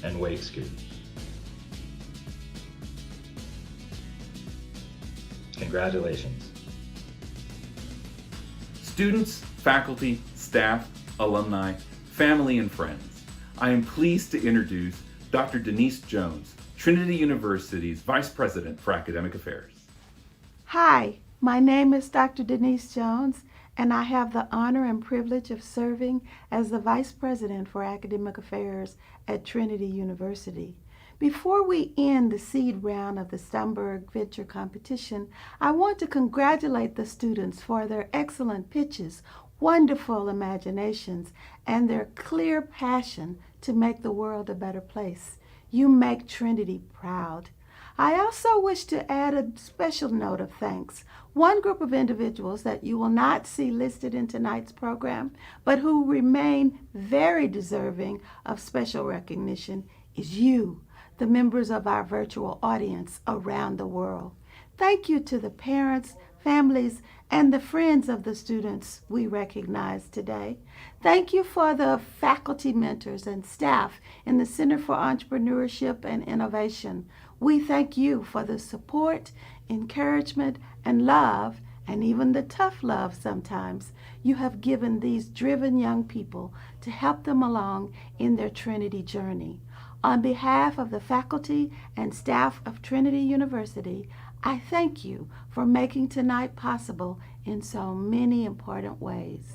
A: and Wake Scoot. Congratulations.
G: Students, faculty, staff, alumni, family, and friends, I am pleased to introduce Dr. Denise Jones, Trinity University's Vice President for Academic Affairs.
E: Hi, my name is Dr. Denise Jones, and I have the honor and privilege of serving as the Vice President for Academic Affairs at Trinity University. Before we end the seed round of the Stumberg Venture Competition, I want to congratulate the students for their excellent pitches, wonderful imaginations, and their clear passion to make the world a better place. You make Trinity proud. I also wish to add a special note of thanks. One group of individuals that you will not see listed in tonight's program, but who remain very deserving of special recognition, is you, the members of our virtual audience around the world. Thank you to the parents, families, and the friends of the students we recognize today. Thank you for the faculty mentors and staff in the Center for Entrepreneurship and Innovation. We thank you for the support, encouragement, and love, and even the tough love sometimes, you have given these driven young people to help them along in their Trinity journey. On behalf of the faculty and staff of Trinity University, I thank you for making tonight possible in so many important ways.